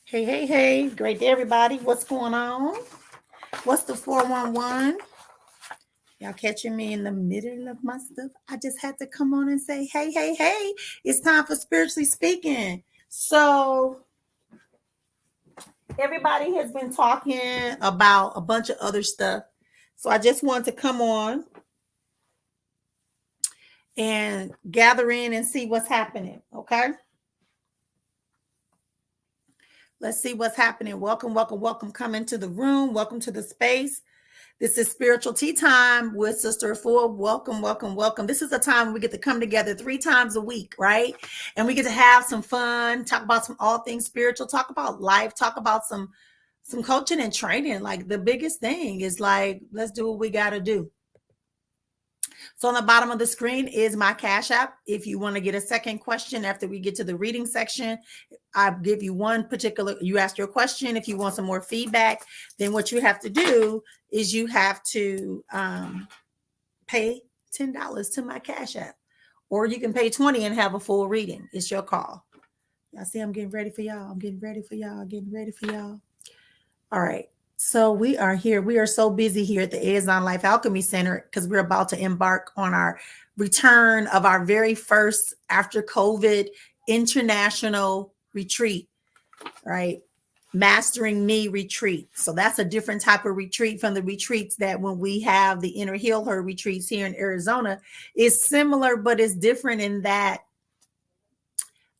Hey, hey, hey. Great day, everybody. What's going on? What's the 411? Y'all catching me in the middle of my stuff. I just had to come on and say, hey, hey, hey. It's time for Spiritually Speaking. So, everybody has been talking about a bunch of other stuff. So, I just wanted to come on and gather in and see what's happening. Okay. Let's see what's happening. Welcome, welcome, welcome. Come into the room. Welcome to the space. This is Spiritual Tea Time with Sister Full. Welcome, welcome, welcome. This is a time when we get to come together 3 times a week, right? And we get to have some fun, talk about some all things spiritual, talk about life, talk about some coaching and training. Like the biggest thing is like, let's do what we got to do. So on the bottom of the screen is my Cash App. If you want to get a second question after we get to the reading section, I give you one particular, you ask your question. If you want some more feedback, then what you have to do is you have to pay $10 to my Cash App, or you can pay 20 and have a full reading. It's your call. Y'all see, I'm getting ready for y'all. I'm getting ready for y'all. Getting ready for y'all. All right. So we are here. We are so busy here at the Ezon Life Alchemy Center because we're about to embark on our return of our very first after COVID international retreat, right? Mastering Me retreat. So that's a different type of retreat from the retreats that when we have the Inner Heal Her retreats here in Arizona. It's similar, but it's different in that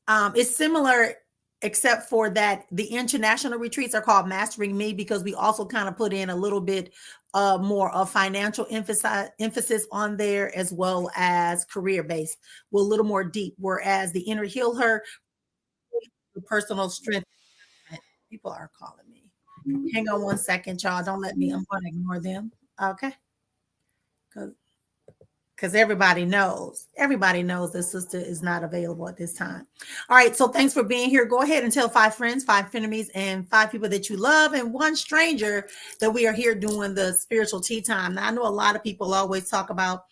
it's similar except for that the international retreats are called Mastering Me because we also kind of put in a little bit more of financial emphasis on there as well as career based. We're a little more deep, whereas the Inner Heal Her, the personal strength. People are calling me. Hang on one second, y'all. Don't let me. I'm going to ignore them. Okay. Because everybody knows that sister is not available at this time. All right. So thanks for being here. Go ahead and tell 5 friends, 5 frenemies, and 5 people that you love, and 1 stranger that we are here doing the spiritual tea time. Now, I know a lot of people always talk about,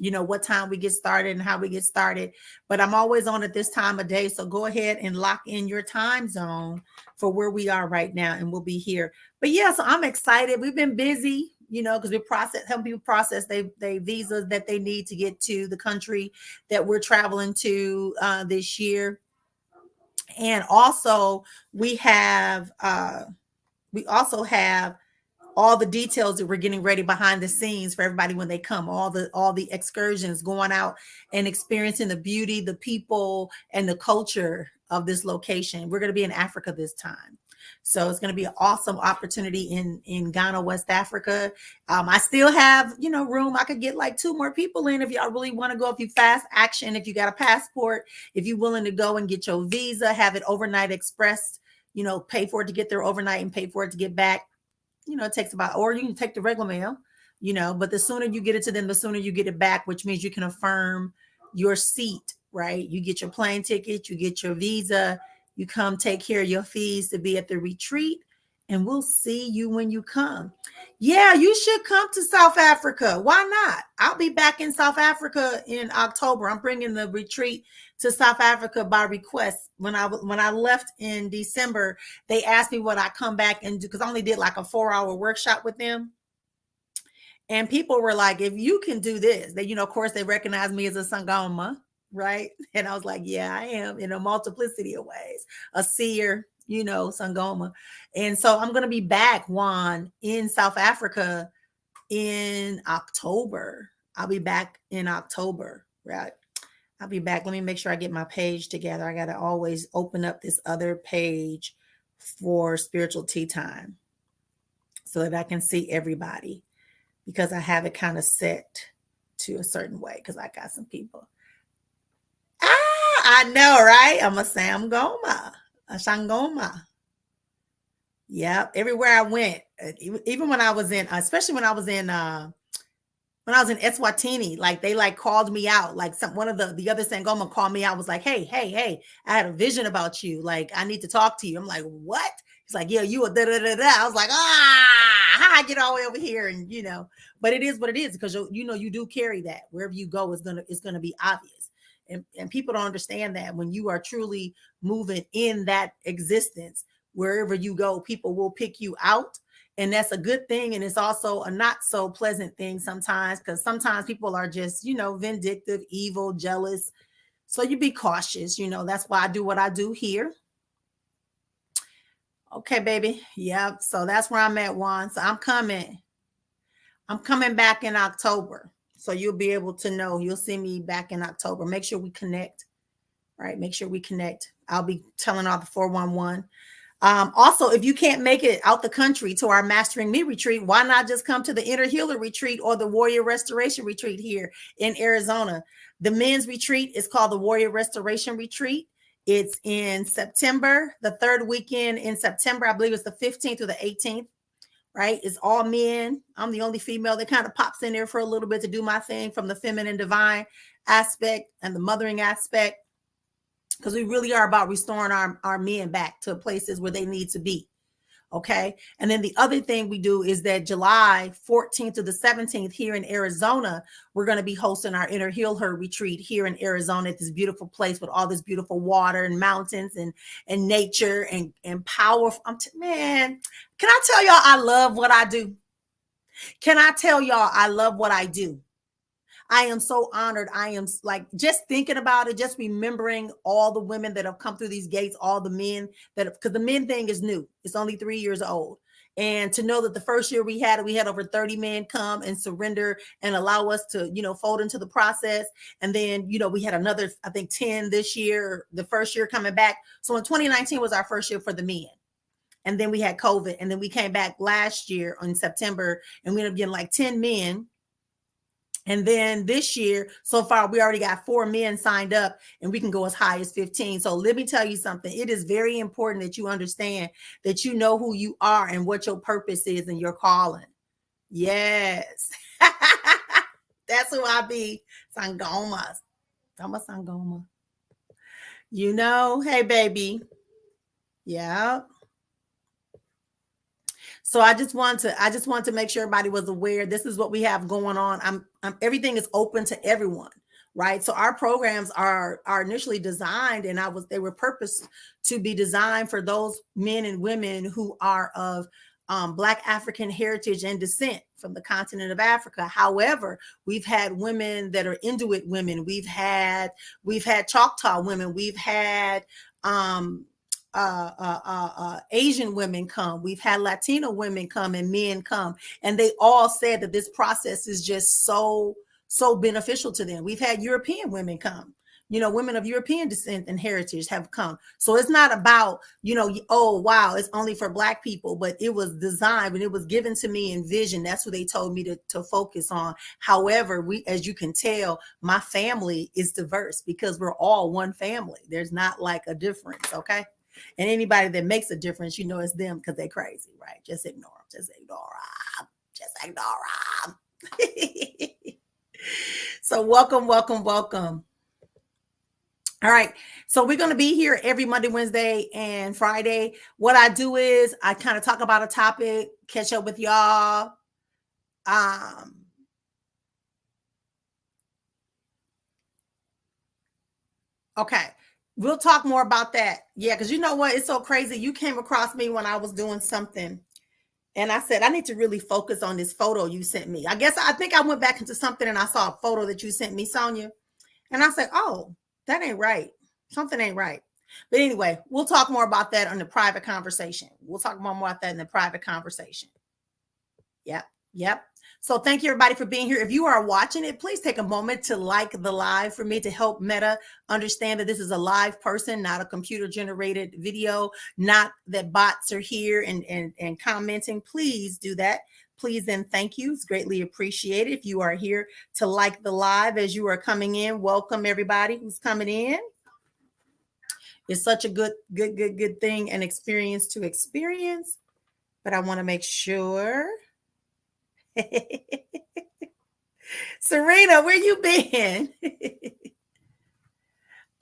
what time we get started and how we get started, but I'm always on at this time of day. So go ahead and lock in your time zone for where we are right now, and we'll be here. But yeah, so I'm excited. We've been busy, because we help people process they visas that they need to get to the country that we're traveling to this year. And also we also have all the details that we're getting ready behind the scenes for everybody when they come, all the excursions, going out and experiencing the beauty, the people, and the culture of this location. We're going to be in Africa this time. So it's going to be an awesome opportunity in Ghana, West Africa. I still have, room. I could get like 2 more people in if y'all really want to go. If you fast action, if you got a passport, if you're willing to go and get your visa, have it overnight expressed, pay for it to get there overnight and pay for it to get back. It takes about, or you can take the regular mail, but the sooner you get it to them, the sooner you get it back, which means you can affirm your seat, right? You get your plane ticket, you get your visa, you come take care of your fees to be at the retreat, and we'll see you when you come. Yeah, you should come to South Africa. Why not? I'll be back in South Africa in October. I'm bringing the retreat to South Africa by request. When I left in December, they asked me would I come back and do, because I only did like a 4-hour workshop with them. And people were like, if you can do this, they, of course, they recognize me as a Sangoma, right? And I was like, yeah, I am, in a multiplicity of ways, a seer, Sangoma. And so I'm going to be back, Juan, in South Africa in October. I'll be back in October, right? I'll be back. Let me make sure I get my page together. I got to always open up this other page for Spiritual Tea Time so that I can see everybody, because I have it kind of set to a certain way because I got some people. I know, right? I'm a Sangoma, a Sangoma. Yep. Everywhere I went, even when I was in, especially when I was in Eswatini, like they called me out, like one of the other Sangoma called me out, was like, hey, I had a vision about you. Like, I need to talk to you. I'm like, what? He's like, yeah, you a da da da da. I was like, how I get all the way over here? And but it is what it is, because you do carry that. Wherever you go, it's gonna be obvious. And people don't understand that when you are truly moving in that existence, wherever you go, people will pick you out. And that's a good thing. And it's also a not so pleasant thing sometimes, because sometimes people are just, vindictive, evil, jealous. So you be cautious. That's why I do what I do here. Okay, baby. Yep. So that's where I'm at, Juan. So I'm coming back in October. So you'll be able to know. You'll see me back in October. Make sure we connect. Right. Make sure we connect. I'll be telling all the 411. Also, if you can't make it out the country to our Mastering Me retreat, why not just come to the Inner Healer retreat or the Warrior Restoration retreat here in Arizona? The men's retreat is called the Warrior Restoration Retreat. It's in September, the third weekend in September. I believe it's the 15th through the 18th, right? It's all men. I'm the only female that kind of pops in there for a little bit to do my thing from the feminine divine aspect and the mothering aspect, because we really are about restoring our men back to places where they need to be. Okay. And then the other thing we do is that July 14th to the 17th here in Arizona, we're going to be hosting our Inner Heal Her retreat here in Arizona at this beautiful place with all this beautiful water and mountains and nature and power. Man, can I tell y'all I love what I do? Can I tell y'all I love what I do? I am so honored. I am like just thinking about it, just remembering all the women that have come through these gates, all the men because the men thing is new. It's only 3 years old. And to know that the first year we had over 30 men come and surrender and allow us to, fold into the process. And then, we had another, I think 10 this year, the first year coming back. So in 2019 was our first year for the men. And then we had COVID. And then we came back last year in September and we ended up getting like 10 men. And then this year, so far, we already got 4 men signed up and we can go as high as 15. So let me tell you something. It is very important that you understand that you know who you are and what your purpose is and your calling. Yes. That's who I be. Sangoma. I'm a Sangoma. Hey, baby. Yeah. So I just want to make sure everybody was aware. This is what we have going on. Everything is open to everyone, right? So our programs are initially designed, and they were purposed to be designed for those men and women who are of Black African heritage and descent from the continent of Africa. However, we've had women that are Inuit women. We've had Choctaw women. We've had Asian women come. We've had Latino women come and men come, and they all said that this process is just so beneficial to them. We've had European women come. Women of European descent and heritage have come. So it's not about, oh, wow, it's only for Black people, but it was designed and it was given to me in vision. That's what they told me to focus on. However, as you can tell, my family is diverse because we're all one family. There's not like a difference. Okay. And anybody that makes a difference, it's them because they're crazy, right? Just ignore them. Just ignore them. So welcome. All right. So we're going to be here every Monday, Wednesday, and Friday. What I do is I kind of talk about a topic, catch up with y'all. Okay. We'll talk more about that. Yeah, because you know what? It's so crazy. You came across me when I was doing something. And I said, I need to really focus on this photo you sent me. I think I went back into something and I saw a photo that you sent me, Sonia. And I said, oh, that ain't right. Something ain't right. But anyway, we'll talk more about that in the private conversation. We'll talk more about that in the private conversation. Yep. So thank you, everybody, for being here. If you are watching it, please take a moment to like the live for me to help Meta understand that this is a live person, not a computer-generated video, not that bots are here and commenting. Please do that. Please and thank you. It's greatly appreciated. If you are here to like the live as you are coming in, welcome everybody who's coming in. It's such a good thing and experience to experience, but I want to make sure. Serena, where you been?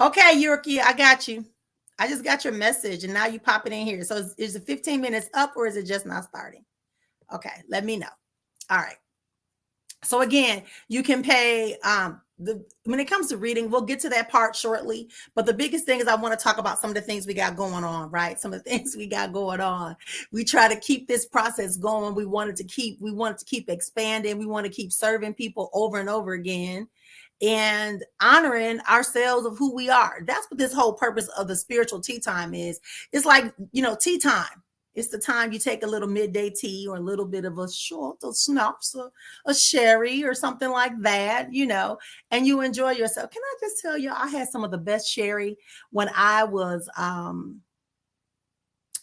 Okay, Yorkie, I got you. I just got your message and now you popping in here. So is it 15 minutes up or is it just not starting? Okay, let me know. All right. So again, you can pay when it comes to reading, we'll get to that part shortly. But the biggest thing is I want to talk about some of the things we got going on, right? Some of the things we got going on. We try to keep this process going. We wanted to keep expanding. We want to keep serving people over and over again and honoring ourselves of who we are. That's what this whole purpose of the spiritual tea time is. It's like, tea time. It's the time you take a little midday tea or a little bit of a short, a schnapps, a sherry or something like that, and you enjoy yourself. Can I just tell you, I had some of the best sherry when I was,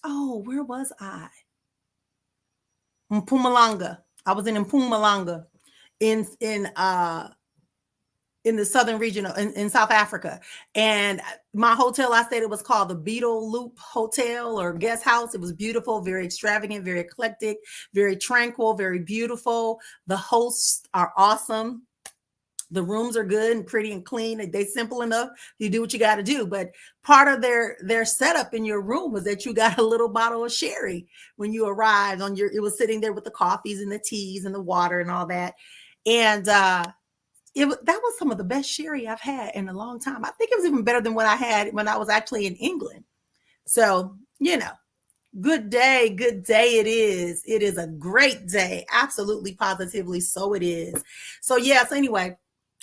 where was I? Mpumalanga. I was in Mpumalanga in the southern region in South Africa. And my hotel I stayed, it was called the Beetle Loop Hotel or Guest House. It was beautiful, very extravagant, very eclectic, very tranquil, very beautiful. The hosts are awesome. The rooms are good and pretty and clean. They're simple enough. You do what you got to do. But part of their setup in your room was that you got a little bottle of sherry when you arrived it was sitting there with the coffees and the teas and the water and all that. And, that was some of the best sherry I've had in a long time. I think it was even better than what I had when I was actually in England. So, good day it is. It is a great day. Absolutely, positively, so it is. So, so anyway,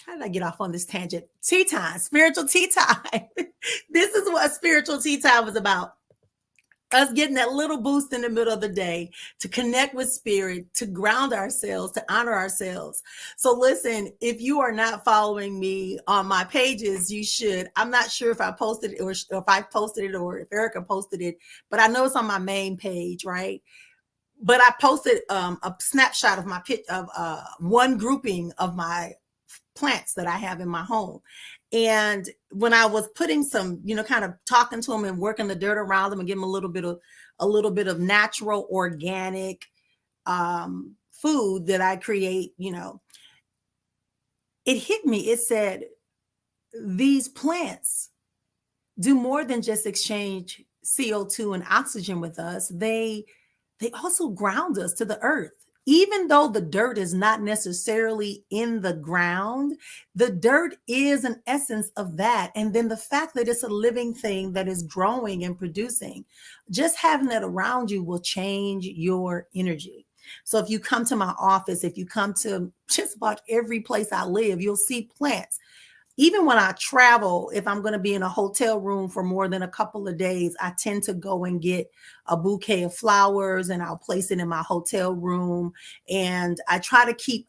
how did I get off on this tangent? Tea time, spiritual tea time. This is what spiritual tea time was about. Us getting that little boost in the middle of the day to connect with spirit, to ground ourselves, to honor ourselves. So listen, if you are not following me on my pages, you should. I'm not sure if I posted it or if I posted it or if Erica posted it, but I know it's on my main page, right? But I posted a snapshot of my one grouping of my plants that I have in my home. And when I was putting some, kind of talking to them and working the dirt around them and giving them a little bit of natural, organic food that I create, it hit me. It said, these plants do more than just exchange CO2 and oxygen with us. They also ground us to the earth. Even though the dirt is not necessarily in the ground, the dirt is an essence of that. And then the fact that it's a living thing that is growing and producing, just having that around you will change your energy. So if you come to my office, if you come to just about every place I live, you'll see plants. Even when I travel, if I'm going to be in a hotel room for more than a couple of days, I tend to go and get a bouquet of flowers and I'll place it in my hotel room. And I try to keep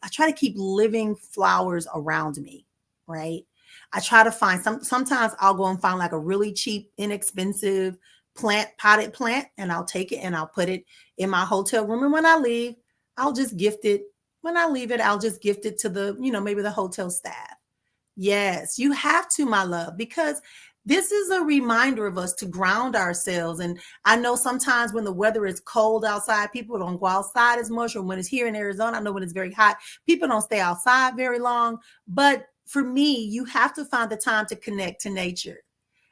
living flowers around me, right? I try to find sometimes I'll go and find like a really cheap, inexpensive potted plant, and I'll take it and I'll put it in my hotel room. And when I leave, I'll just gift it. When I leave it, I'll just gift it to the, maybe the hotel staff. Yes, you have to, my love, because this is a reminder of us to ground ourselves. And I know sometimes when the weather is cold outside, people don't go outside as much. Or when it's here in Arizona, I know when it's very hot, people don't stay outside very long. But for me, you have to find the time to connect to nature.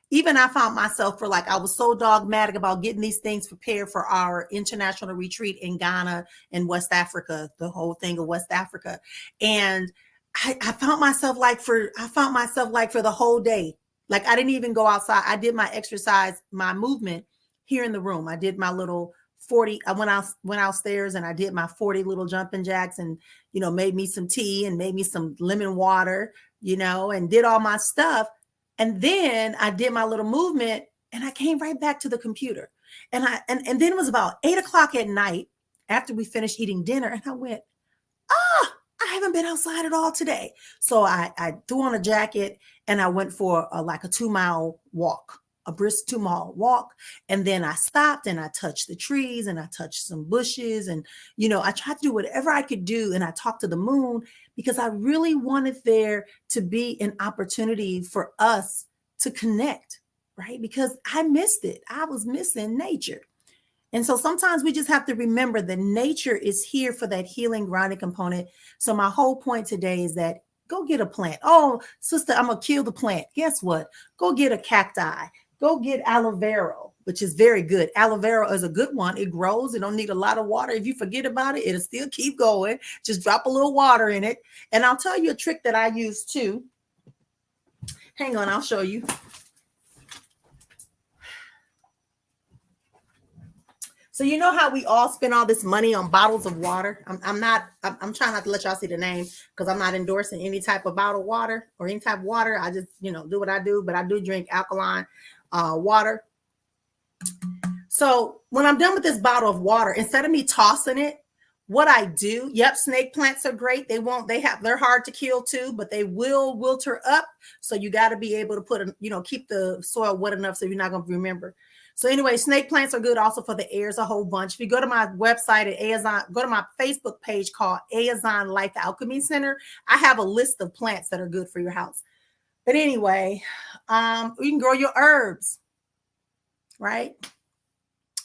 Even I found myself I was so dogmatic about getting these things prepared for our international retreat in Ghana and West Africa, the whole thing of West Africa. And I found myself for the whole day, like I didn't even go outside. I did my exercise, my movement here in the room. I did my little 40. I went outstairs and I did my 40 little jumping jacks and, made me some tea and made me some lemon water, and did all my stuff. And then I did my little movement and I came right back to the computer. And then it was about 8:00 at night after we finished eating dinner. And I went, I haven't been outside at all today. So I threw on a jacket and I went for a 2-mile walk, a brisk 2-mile walk. And then I stopped and I touched the trees and I touched some bushes. And, I tried to do whatever I could do. And I talked to the moon because I really wanted there to be an opportunity for us to connect, right? Because I missed it. I was missing nature. And so sometimes we just have to remember that nature is here for that healing, grounding component. So my whole point today is that go get a plant. Oh, sister, I'm going to kill the plant. Guess what? Go get a cacti. Go get aloe vera, which is very good. Aloe vera is a good one. It grows. It don't need a lot of water. If you forget about it, it'll still keep going. Just drop a little water in it. And I'll tell you a trick that I use too. Hang on, I'll show you. So you know how we all spend all this money on bottles of water? I'm trying not to let y'all see the name because I'm not endorsing any type of bottled water or any type of water. I just, do what I do, but I do drink alkaline water. So when I'm done with this bottle of water, instead of me tossing it, what I do, snake plants are great. They're hard to kill too, but they will wilter up. So you got to be able to keep the soil wet enough so you're not going to remember. So anyway, snake plants are good also for the airs, a whole bunch. If you go to my website at Azon, go to my Facebook page called Azon Life Alchemy Center. I have a list of plants that are good for your house. But anyway, you can grow your herbs, right?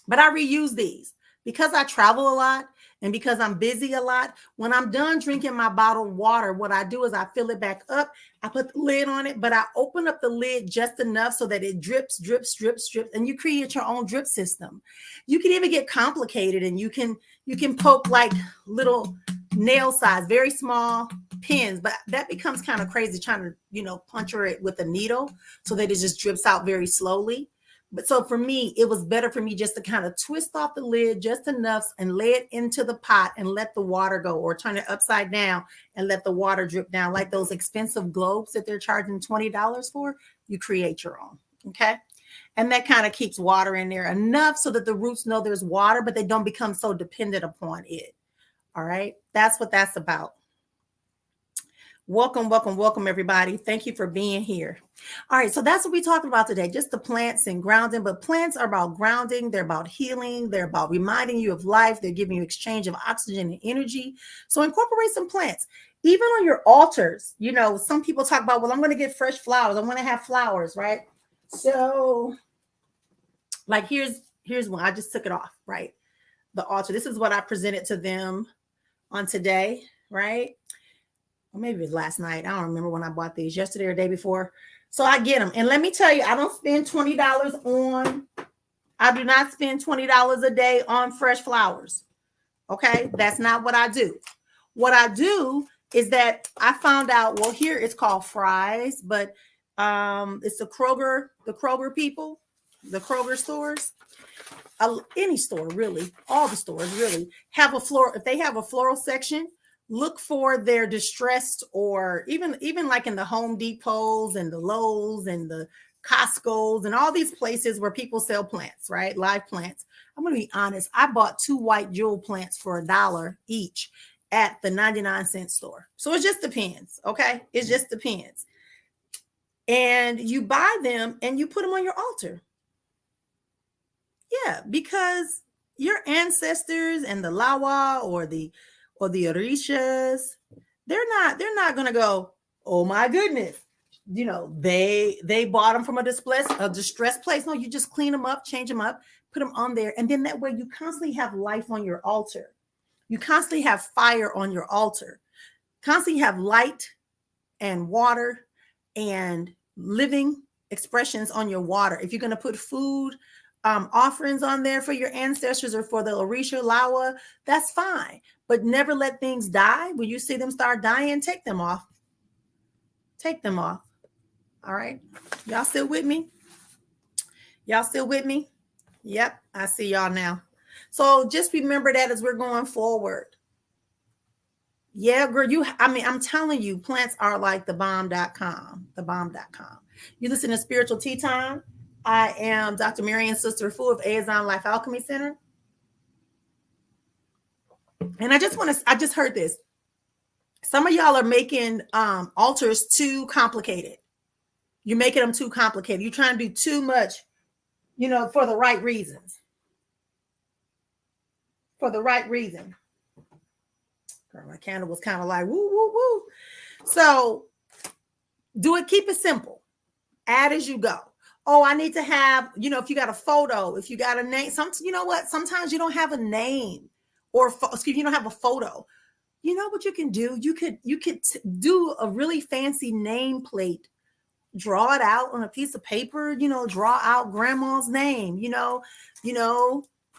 But I reuse these because I travel a lot and because I'm busy a lot. When I'm done drinking my bottled water, what I do is I fill it back up. I put the lid on it, but I open up the lid just enough so that it drips, drips, drips, drips, and you create your own drip system. You can even get complicated, and you can poke like little nail size, very small pins, but that becomes kind of crazy trying to, puncture it with a needle so that it just drips out very slowly. But so for me, it was better for me just to kind of twist off the lid just enough and lay it into the pot and let the water go, or turn it upside down and let the water drip down, like those expensive globes that they're charging $20 for. You create your own. Okay. And that kind of keeps water in there enough so that the roots know there's water, but they don't become so dependent upon it. All right. That's what that's about. Welcome, welcome, welcome, everybody. Thank you for being here. All right, so that's what we're talking about today, just the plants and grounding. But plants are about grounding. They're about healing. They're about reminding you of life. They're giving you exchange of oxygen and energy. So incorporate some plants. Even on your altars, some people talk about, well, I'm going to get fresh flowers. I want to have flowers, right? So like here's one. I just took it off, right? The altar. This is what I presented to them on today, right? Or maybe it was last night. I don't remember when I bought these, yesterday or day before. So I get them. And let me tell you, I don't spend $20 I do not spend $20 a day on fresh flowers. Okay. That's not what I do. What I do is that I found out, well, here it's called Fry's, but it's the Kroger people, the Kroger stores. Any store, really, all the stores really have a floral. If they have a floral section, look for their distressed, or even like in the Home Depots and the Lowe's and the Costco's and all these places where people sell plants, right? Live plants. I'm going to be honest. I bought 2 white jewel plants for $1 each at the 99-cent store. So it just depends. Okay. It just depends. And you buy them and you put them on your altar. Yeah. Because your ancestors and the Lawa or the Orishas, they're not going to go, oh my goodness, they bought them from a distressed place. No, you just clean them up, change them up, put them on there. And then that way you constantly have life on your altar. You constantly have fire on your altar, constantly have light and water and living expressions on your water. If you're going to put food, offerings on there for your ancestors or for the Orisha Lawa, that's fine. But never let things die. When you see them start dying, take them off. Take them off. All right. Y'all still with me? Y'all still with me? Yep. I see y'all now. So just remember that as we're going forward. Yeah, girl, I'm telling you, plants are like thebomb.com, thebomb.com. You listen to Spiritual Tea Time. I am Dr. Marian Sister Fu of Azon Life Alchemy Center. And I just heard this. Some of y'all are making altars too complicated. You're making them too complicated. You're trying to do too much, for the right reasons. For the right reason. Girl, my candle was kind of like, woo, woo, woo. So keep it simple. Add as you go. Oh, I need to have, if you got a photo, if you got a name, sometimes you don't have a name or you don't have a photo. You know what you can do? You could do a really fancy nameplate, draw it out on a piece of paper, draw out grandma's name,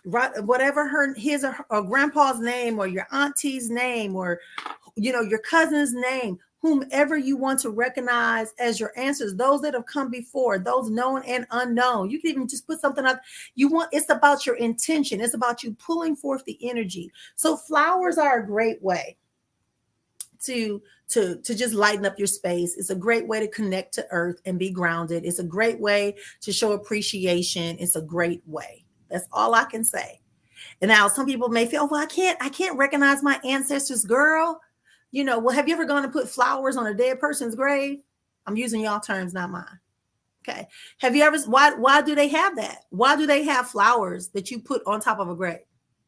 whatever his or grandpa's name, or your auntie's name, or, your cousin's name, whomever you want to recognize as your answers, those that have come before, those known and unknown. You can even just put something up. It's about your intention. It's about you pulling forth the energy. So flowers are a great way to just lighten up your space. It's a great way to connect to earth and be grounded. It's a great way to show appreciation. It's a great way. That's all I can say. And now some people may feel, well, I can't recognize my ancestors, girl. Well, have you ever gone and put flowers on a dead person's grave? I'm using y'all terms, not mine. Okay. Have you ever, why do they have that? Why do they have flowers that you put on top of a grave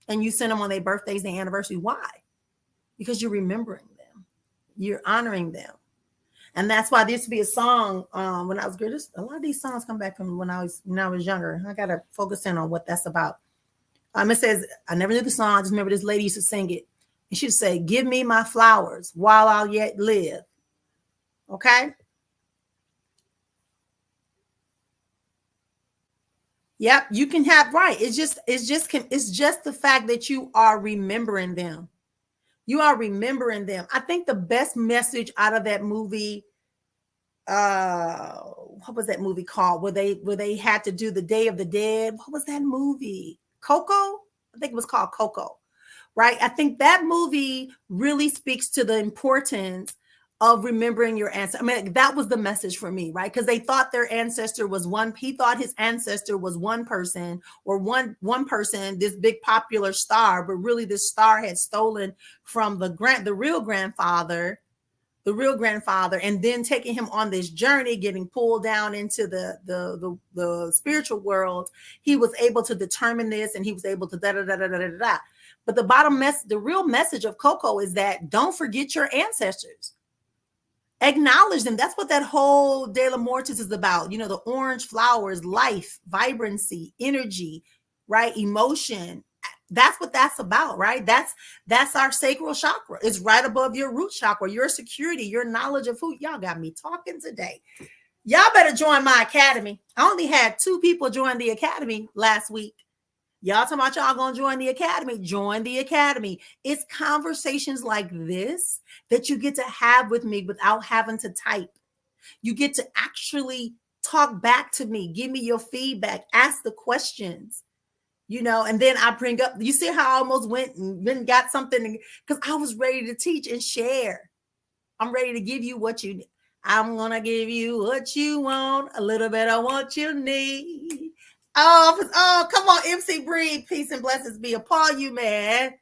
and you send them on their birthdays, their anniversary? Why? Because you're remembering them. You're honoring them. And that's why there used to be a song when I was girl. A lot of these songs come back from when I was younger. I got to focus in on what that's about. It says, I never knew the song. I just remember this lady used to sing it. And she'd say, give me my flowers while I'll yet live. Okay. Yep. You can have, right. It's just the fact that you are remembering them. You are remembering them. I think the best message out of that movie, what was that movie called? Where they had to do the Day of the Dead. What was that movie? Coco? I think it was called Coco, right? I think that movie really speaks to the importance of remembering your ancestor. I mean, that was the message for me, right? Because they thought their ancestor was he thought his ancestor was one person or one person, this big popular star, but really this star had stolen from the real grandfather, and then taking him on this journey, getting pulled down into the spiritual world. He was able to determine this, and he was able to da. But the real message of Coco is that don't forget your ancestors. Acknowledge them. That's what that whole De La Mortis is about. The orange flowers, life, vibrancy, energy, right? Emotion. That's what that's about, right? That's our sacral chakra. It's right above your root chakra, your security, your knowledge of who. Y'all got me talking today. Y'all better join my academy. I only had 2 people join the academy last week. Y'all talking about y'all gonna join the academy. Join the academy. It's conversations like this that you get to have with me without having to type. You get to actually talk back to me. Give me your feedback. Ask the questions. And then I bring up, you see how I almost went and then got something because I was ready to teach and share. I'm ready to give you what you need. I'm going to give you what you want, a little bit of what you need. Oh, come on, MC Breed. Peace and blessings be upon you, man.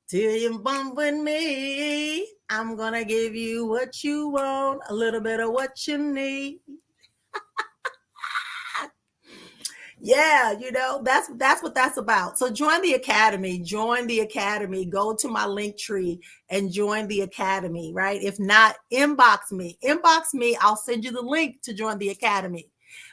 Till you bump with me. I'm going to give you what you want, a little bit of what you need. Yeah, that's what that's about. So join the academy. Go to my link tree and join the academy, right? If not, inbox me. I'll send you the link to join the academy.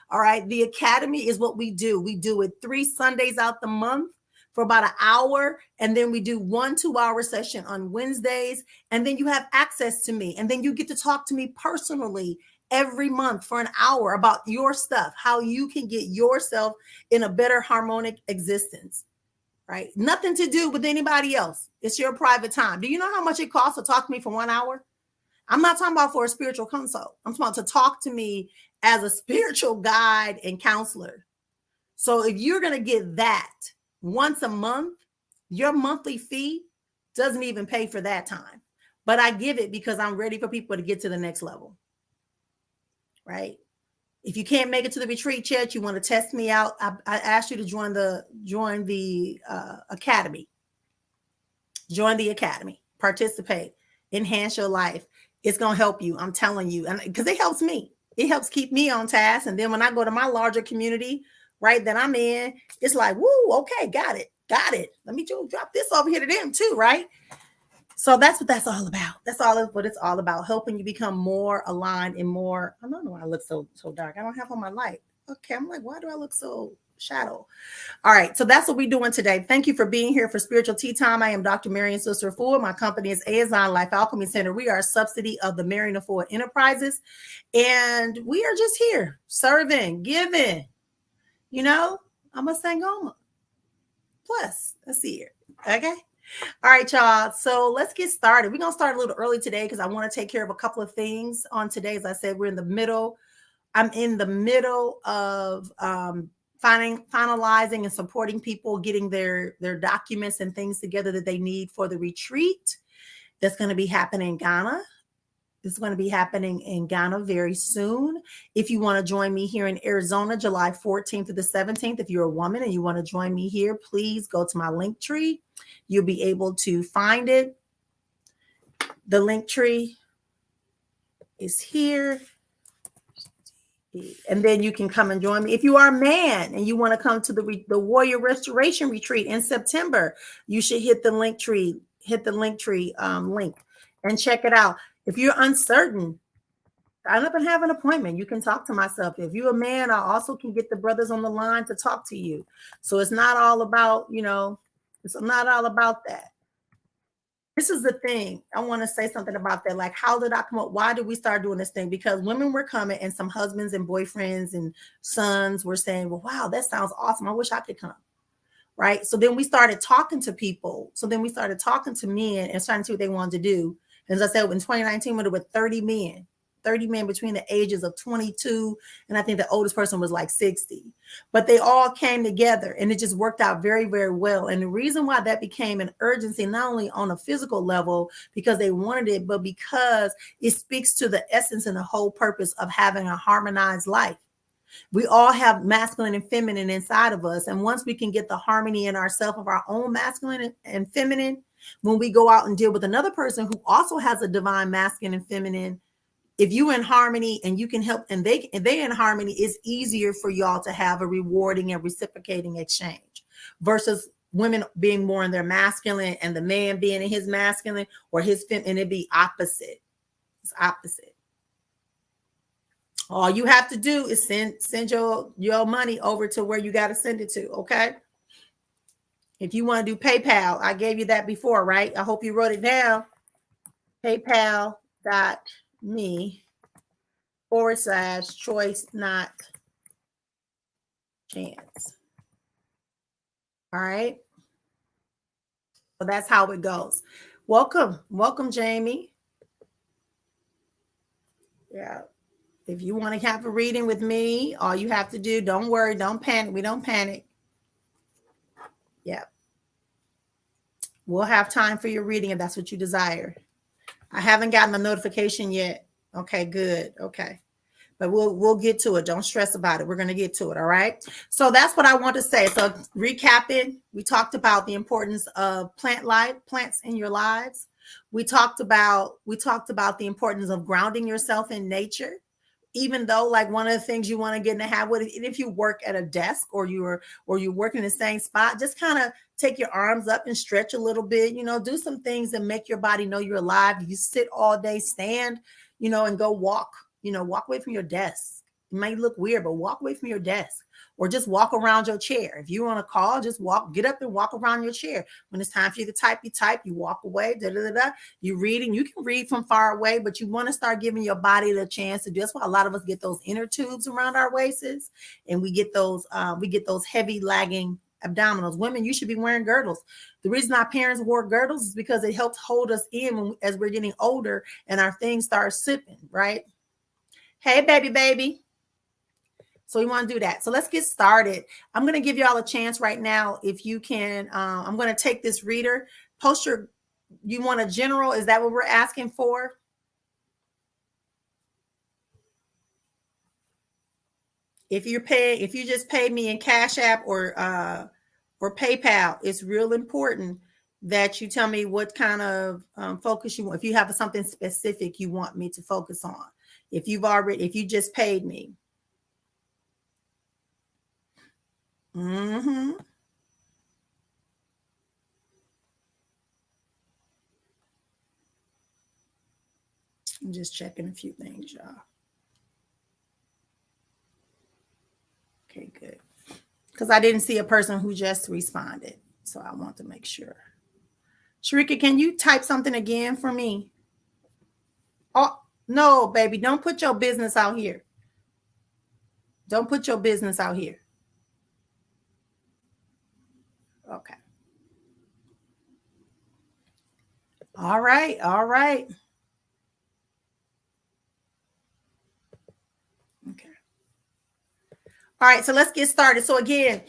All right. The academy is what we do. We do it 3 Sundays out the month for about an hour. And then we do 1 2-hour session on Wednesdays. And then you have access to me. And then you get to talk to me personally every month for an hour about your stuff, how you can get yourself in a better harmonic existence, right? Nothing to do with anybody else. It's your private time. Do you know how much it costs to talk to me for 1 hour? I'm not talking about for a spiritual consult. I'm talking about to talk to me as a spiritual guide and counselor. So if you're going to get that once a month, your monthly fee doesn't even pay for that time. But I give it because I'm ready for people to get to the next level. Right? If you can't make it to the retreat yet, you want to test me out, I ask you to join the academy. Join the academy. Participate. Enhance your life. It's going to help you. I'm telling you. And because it helps me. It helps keep me on task. And then when I go to my larger community, right, that I'm in, it's like, woo, okay, got it. Let me drop this over here to them too, right? So that's what that's all about. That's all what it's all about, helping you become more aligned and more. I don't know why I look so dark. I don't have on my light. Okay, I'm like, why do I look so shadow? All right, so that's what we're doing today. Thank you for being here for Spiritual Tea Time. I am Dr. Marian Sister Ford. My company is Azon Life Alchemy Center. We are a subsidy of the Marian Ford Enterprises, and we are just here serving, giving. I'm a Sangoma. Plus, let's see here. Okay. All right, y'all. So let's get started. We're gonna start a little early today because I want to take care of a couple of things on today. As I said, we're in the middle. I'm in the middle of finalizing and supporting people getting their documents and things together that they need for the retreat that's going to be happening in Ghana. This is going to be happening in Ghana very soon. If you want to join me here in Arizona, July 14th to the 17th, if you're a woman and you want to join me here, please go to my link tree. You'll be able to find it. The link tree is here. And then you can come and join me. If you are a man and you want to come to the Warrior Restoration Retreat in September, you should hit the link tree, link and check it out. If you're uncertain, sign up and have an appointment. You can talk to myself. If you're a man, I also can get the brothers on the line to talk to you. So it's not all about, it's not all about that. This is the thing. I want to say something about that. Like, how did I come up? Why did we start doing this thing? Because women were coming and some husbands and boyfriends and sons were saying, well, wow, that sounds awesome. I wish I could come. Right. So then we started talking to people. So then we started talking to men and starting to see what they wanted to do. As I said, in 2019, when there were 30 men between the ages of 22. And I think the oldest person was like 60. But they all came together and it just worked out very, very well. And the reason why that became an urgency, not only on a physical level, because they wanted it, but because it speaks to the essence and the whole purpose of having a harmonized life. We all have masculine and feminine inside of us. And once we can get the harmony in ourselves of our own masculine and feminine, when we go out and deal with another person who also has a divine masculine and feminine, if you in harmony and you can help and they in harmony, it's easier for y'all to have a rewarding and reciprocating exchange versus women being more in their masculine and the man being in his masculine or his feminine, and it'd be opposite. It's opposite. All you have to do is send your money over to where you got to send it to. Okay. If you want to do PayPal, I gave you that before, right? I hope you wrote it down. PayPal.me/choice not chance. All right. So that's how it goes. Welcome, Jamie. Yeah. If you want to have a reading with me, all you have to do, don't worry, don't panic. We don't panic. Yeah. We'll have time for your reading if that's what you desire. I haven't gotten a notification yet. Okay, good. Okay. But we'll get to it. Don't stress about it. We're going to get to it. All right. So that's what I want to say. So recapping, we talked about the importance of plants in your lives. We talked about the importance of grounding yourself in nature. Even though, like, one of the things you want to get in the habit, if you work at a desk or you work in the same spot, just kind of take your arms up and stretch a little bit, do some things that make your body know you're alive. You sit all day, stand, and go walk, walk away from your desk. It might look weird, but walk away from your desk or just walk around your chair. If you want to call, just get up and walk around your chair. When it's time for you to type, you walk away, you reading. You can read from far away, but you want to start giving your body the chance to do. That's why a lot of us get those inner tubes around our waists and we get those heavy lagging abdominals. Women, you should be wearing girdles. The reason our parents wore girdles is because it helps hold us in as we're getting older and our things start slipping, right? Hey, baby. So we want to do that. So let's get started. I'm going to give y'all a chance right now. If you can, I'm going to take this reader. You want a general? Is that what we're asking for? If you just pay me in Cash App or PayPal, it's real important that you tell me what kind of focus you want. If you have something specific you want me to focus on. If you just paid me. Mm-hmm. I'm just checking a few things, y'all. Okay, good. Because I didn't see a person who just responded. So I want to make sure. Sharika, can you type something again for me? Oh, no, baby. Don't put your business out here. Don't put your business out here. Okay. All right. All right. Okay. All right. So let's get started. So again,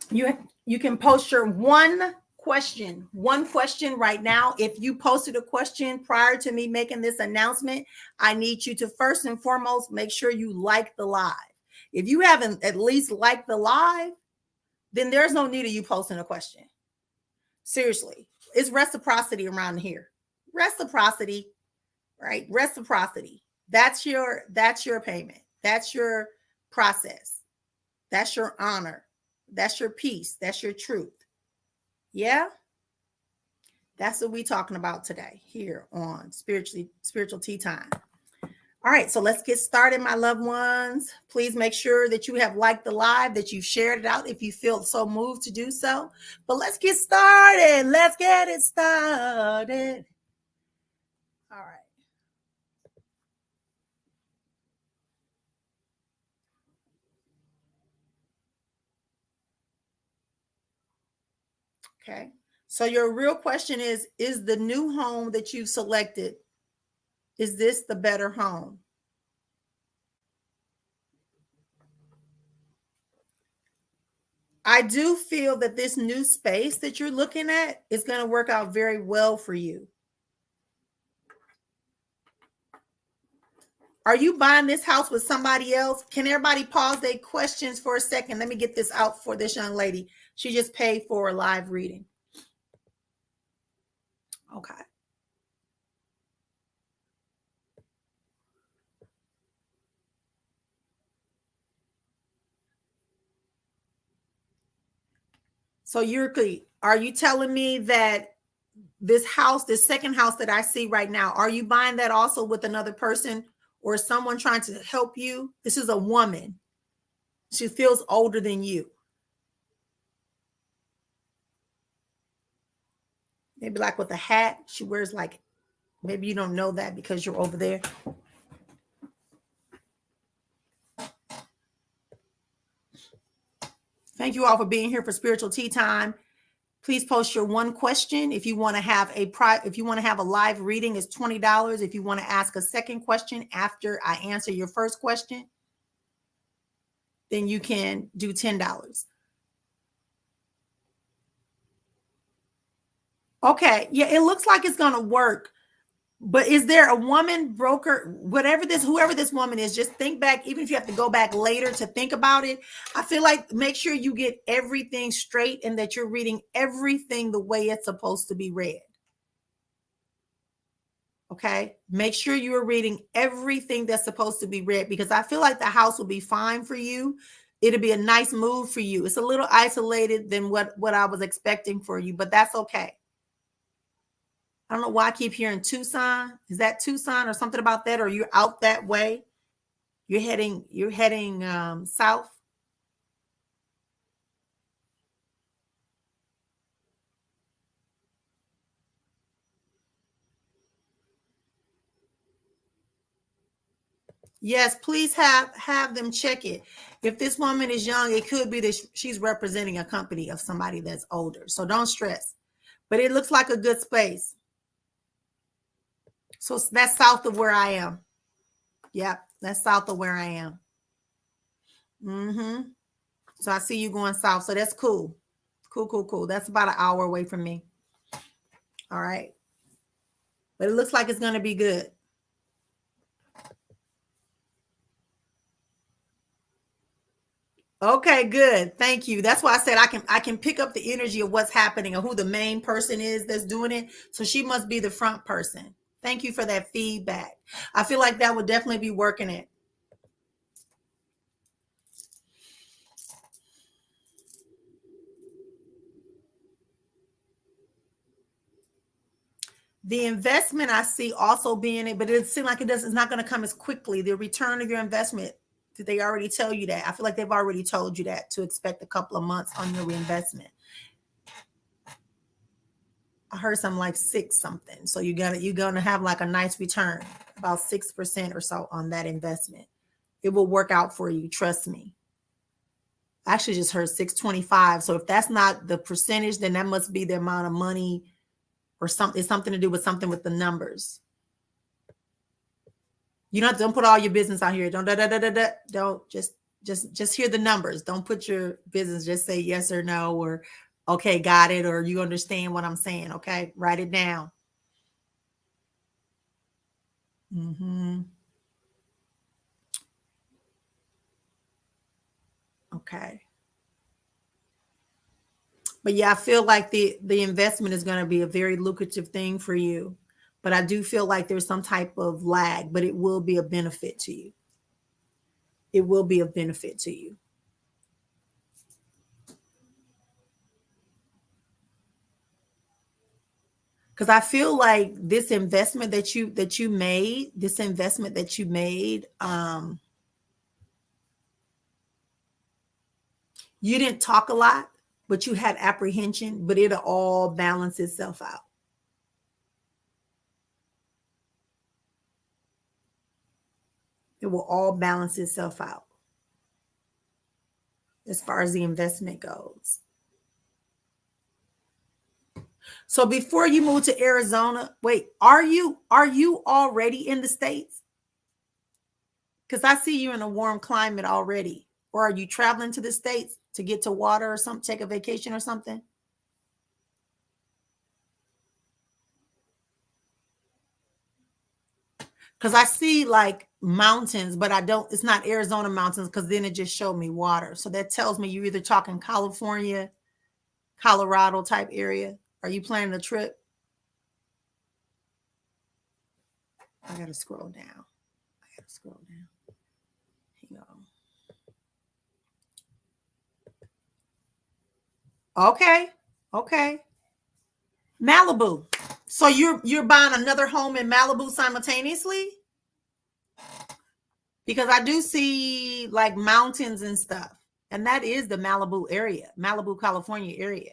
you can post your one question right now. If you posted a question prior to me making this announcement, I need you to first and foremost make sure you like the live. If you haven't at least liked the live, then there's no need of you posting a question. Seriously, it's reciprocity around here. Reciprocity, right? Reciprocity. That's your payment. That's your process. That's your honor. That's your peace. That's your truth. Yeah. That's what we're talking about today here on Spiritual Tea Time. All right, so let's get started, my loved ones. Please make sure that you have liked the live, that you've shared it out if you feel so moved to do so. But let's get started. Let's get it started. All right. Okay. So your real question is the new home that you've selected, is this the better home? I do feel that this new space that you're looking at is going to work out very well for you. Are you buying this house with somebody else? Can everybody pause their questions for a second? Let me get this out for this young lady. She just paid for a live reading. Okay. So are you telling me that this house, this second house that I see right now, are you buying that also with another person or someone trying to help you? This is a woman. She feels older than you. Maybe like with a hat. She wears like, maybe you don't know that because you're over there. Thank you all for being here for Spiritual Tea Time. Please post your one question. If you want to have a live reading, it's $20. If you want to ask a second question after I answer your first question, then you can do $10. Okay. Yeah, it looks like it's going to work. But is there a woman broker, whoever this woman is, just think back, even if you have to go back later to think about it. I feel like make sure you get everything straight and that you're reading everything the way it's supposed to be read. Okay. Make sure you are reading everything that's supposed to be read, because I feel like the house will be fine for you. It'll be a nice move for you. It's a little isolated than what I was expecting for you, but that's okay. I don't know why I keep hearing Tucson. Is that Tucson or something about that? Or you're out that way? You're heading south? Yes, please have them check it. If this woman is young, it could be that she's representing a company of somebody that's older. So don't stress. But it looks like a good space. So that's south of where I am. Yep, that's south of where I am. Mm-hmm. So I see you going south. So that's cool. Cool. That's about an hour away from me. All right. But it looks like it's going to be good. Okay, good. Thank you. That's why I said I can pick up the energy of what's happening and who the main person is that's doing it. So she must be the front person. Thank you for that feedback. I feel like that would definitely be working it. The investment I see also being it, but it seems like it's not going to come as quickly. The return of your investment, did they already tell you that? I feel like they've already told you that, to expect a couple of months on your reinvestment. I heard something like 6 something. So you're gonna have like a nice return, about 6% or so on that investment. It will work out for you, trust me. I actually just heard 625. So if that's not the percentage, then that must be the amount of money or something. It's something to do with something with the numbers. You don't put all your business out here. Don't just hear the numbers. Don't put your business. Just say yes or no, or okay, got it, or you understand what I'm saying. Okay, write it down. Okay. But yeah, I feel like the investment is going to be a very lucrative thing for you. But I do feel like there's some type of lag, but it will be a benefit to you. It will be a benefit to you. Because I feel like this investment that you made, you didn't talk a lot, but you had apprehension, but it'll all balance itself out. It will all balance itself out as far as the investment goes. So before you move to Arizona, wait, are you already in the States? Because I see you in a warm climate already. Or are you traveling to the States to get to water or something, take a vacation or something? Because I see like mountains, but it's not Arizona mountains, because then it just showed me water. So that tells me you're either talking California, Colorado type area. Are you planning a trip? I got to scroll down. Hang on. Okay. Malibu. So you're buying another home in Malibu simultaneously? Because I do see like mountains and stuff. And that is the Malibu area, Malibu, California area.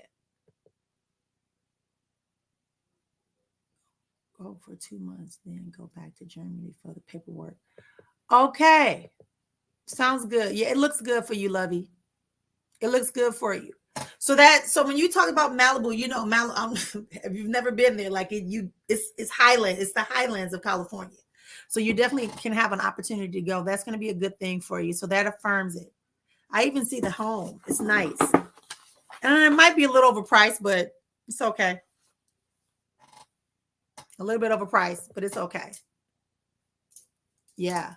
Go for 2 months, then go back to Germany for the paperwork. Okay. Sounds good. Yeah, it looks good for you, Lovey. It looks good for you. So when you talk about Malibu, you know, Malibu, if you've never been there, like it's highland, it's the highlands of California. So you definitely can have an opportunity to go. That's going to be a good thing for you. So that affirms it. I even see the home. It's nice. And it might be a little overpriced, but it's okay. A little bit overpriced, but it's okay. Yeah.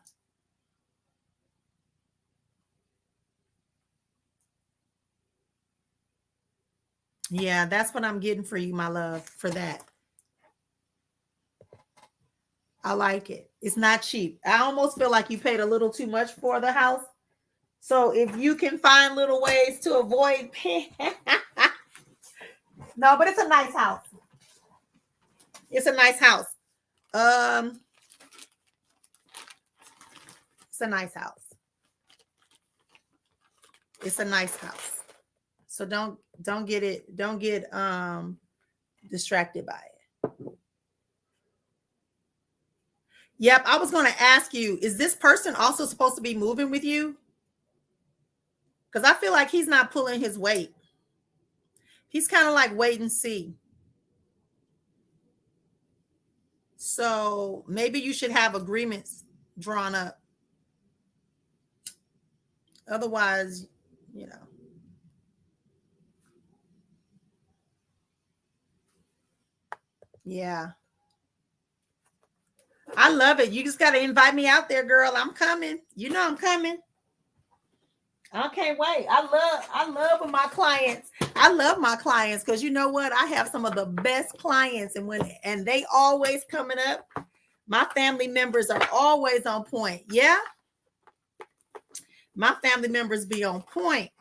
Yeah, that's what I'm getting for you, my love, for that. I like it. It's not cheap. I almost feel like you paid a little too much for the house. So if you can find little ways to avoid paying. No, but it's a nice house. It's a nice house. It's a nice house. It's a nice house. So don't get distracted by it. Yep, I was going to ask you, is this person also supposed to be moving with you? Because I feel like he's not pulling his weight. He's kind of like wait and see. So maybe you should have agreements drawn up. Otherwise, you know. Yeah. I love it. You just got to invite me out there, girl. I'm coming. You know I'm coming. I can't wait. I love my clients. I love my clients because you know what? I have some of the best clients, and they always coming up. My family members are always on point. Yeah. My family members be on point.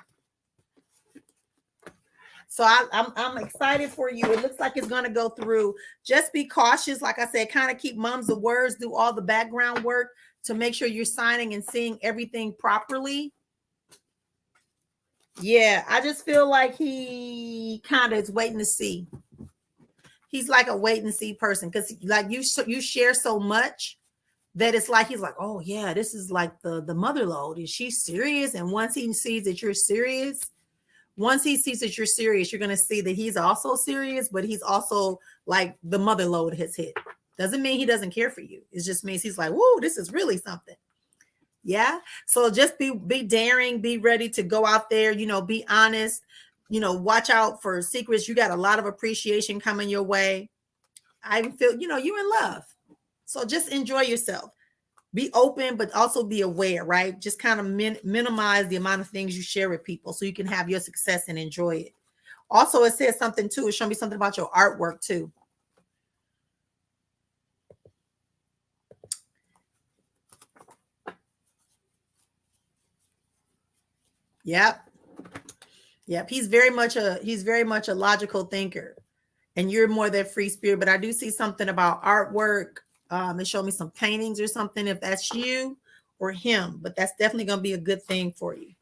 So I'm excited for you. It looks like it's going to go through. Just be cautious. Like I said, kind of keep mums of words, do all the background work to make sure you're signing and seeing everything properly. Yeah, I just feel like he kind of is waiting to see. He's like a wait and see person because like you share so much that it's like he's like, oh yeah, this is like the mother load. Is she serious? And once he sees that you're serious, once he sees that you're serious, you're going to see that he's also serious, but he's also like the mother load has hit. Doesn't mean he doesn't care for you. It just means he's like, whoa, this is really something. Yeah. So just be daring, be ready to go out there, be honest, watch out for secrets. You got a lot of appreciation coming your way. I feel, you're in love. So just enjoy yourself. Be open, but also be aware, right? Just kind of minimize the amount of things you share with people so you can have your success and enjoy it. Also, it says something too. It's showing me something about your artwork too. Yep. Yep. He's very much a logical thinker, and you're more that free spirit. But I do see something about artwork. It showed me some paintings or something, if that's you or him, but that's definitely going to be a good thing for you.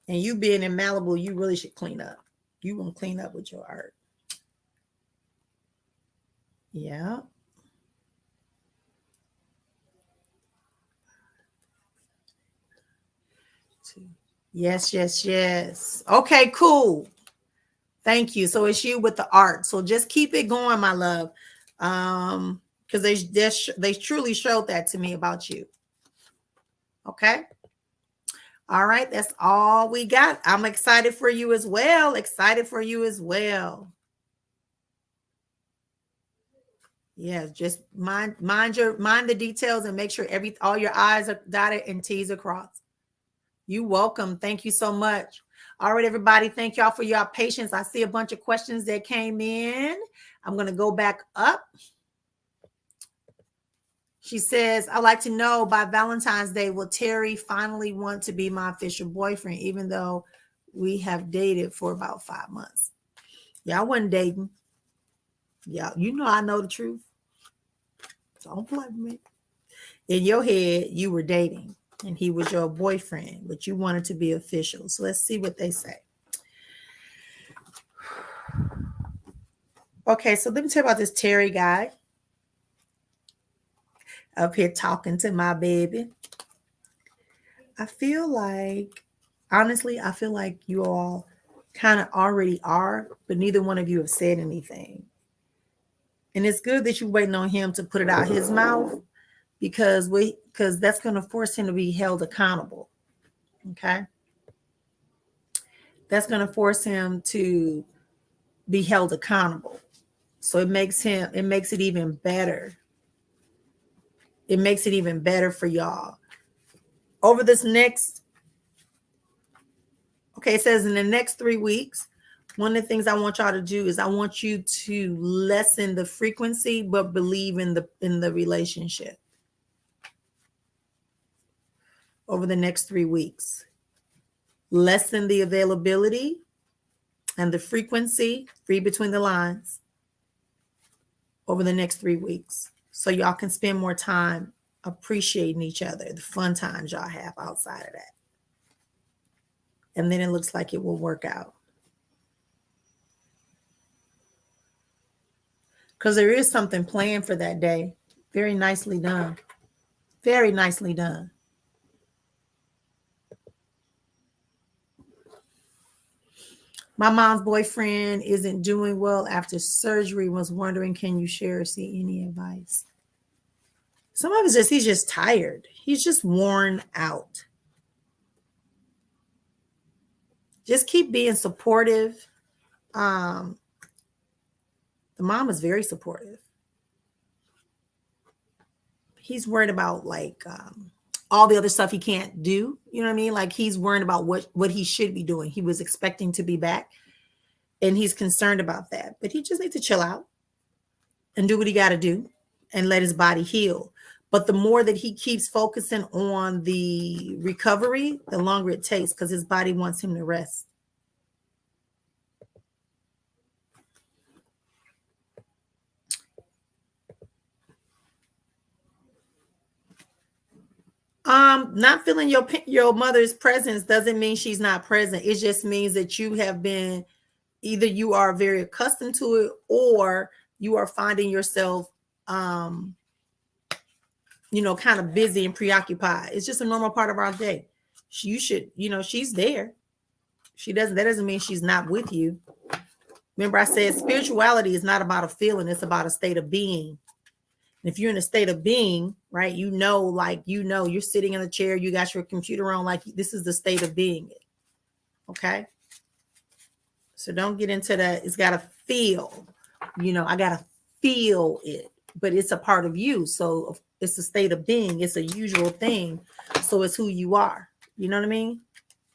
And you being in Malibu, you really should clean up. You want to clean up with your art. Yeah. Yes, yes, yes. Okay, cool. Thank you. So it's you with the art. So just keep it going, my love. Because they truly showed that to me about you. Okay. All right. That's all we got. I'm excited for you as well. Excited for you as well. Yeah, just mind the details and make sure all your I's are dotted and T's are crossed. You're welcome. Thank you so much. All right, everybody. Thank y'all for your patience. I see a bunch of questions that came in. I'm going to go back up. She says, I'd like to know by Valentine's Day, will Terry finally want to be my official boyfriend, even though we have dated for about 5 months? Yeah, I wasn't dating. Yeah, I know the truth. Don't play with me. In your head, you were dating and he was your boyfriend, but you wanted to be official. So let's see what they say. Okay, so let me tell you about this Terry guy up here talking to my baby. I feel like, honestly, you all kind of already are, but neither one of you have said anything. And it's good that you're waiting on him to put it out his mouth, because that's going to force him to be held accountable. Okay. That's going to force him to be held accountable. So it makes it even better. It makes it even better for y'all. Over this next, it says in the next 3 weeks, one of the things I want y'all to do is I want you to lessen the frequency, but believe in the relationship. Over the next 3 weeks, lessen the availability and the frequency, read between the lines, over the next 3 weeks, so y'all can spend more time appreciating each other, the fun times y'all have outside of that. And then it looks like it will work out. Because there is something planned for that day. Very nicely done. Very nicely done. My mom's boyfriend isn't doing well after surgery. Was wondering, can you share or see any advice? Some of it's he's just tired. He's just worn out. Just keep being supportive. The mom is very supportive. He's worried about all the other stuff he can't do. You know what I mean? Like he's worried about what he should be doing. He was expecting to be back, and he's concerned about that. But he just needs to chill out and do what he got to do and let his body heal. But the more that he keeps focusing on the recovery, the longer it takes, because his body wants him to rest. Not feeling your mother's presence doesn't mean she's not present. It just means that you have been, either you are very accustomed to it, or you are finding yourself kind of busy and preoccupied. It's just a normal part of our day. You should, she's there. That doesn't mean she's not with you. Remember, I said spirituality is not about a feeling, it's about a state of being. And if you're in a state of being, right, you're sitting in a chair, you got your computer on, like this is the state of being. Okay. So don't get into that. It's got to feel, I got to feel it, but it's a part of you. So it's a state of being. It's a usual thing. So it's who you are. You know what I mean?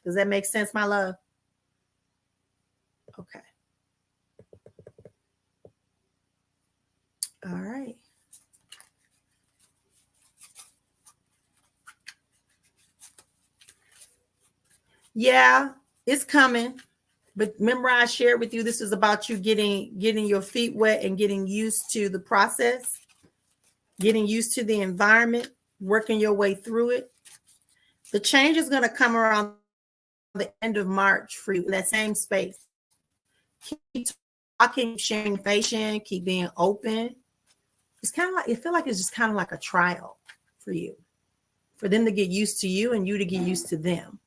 Does that make sense, my love? Okay. All right. Yeah, it's coming. But remember, I shared with you, this is about you getting your feet wet and getting used to the process, getting used to the environment, working your way through it. The change is going to come around the end of March for you in that same space. Keep talking, sharing information, keep being open. It's kind of like, it feels like it's just kind of like a trial for you, for them to get used to you and you to get used to them.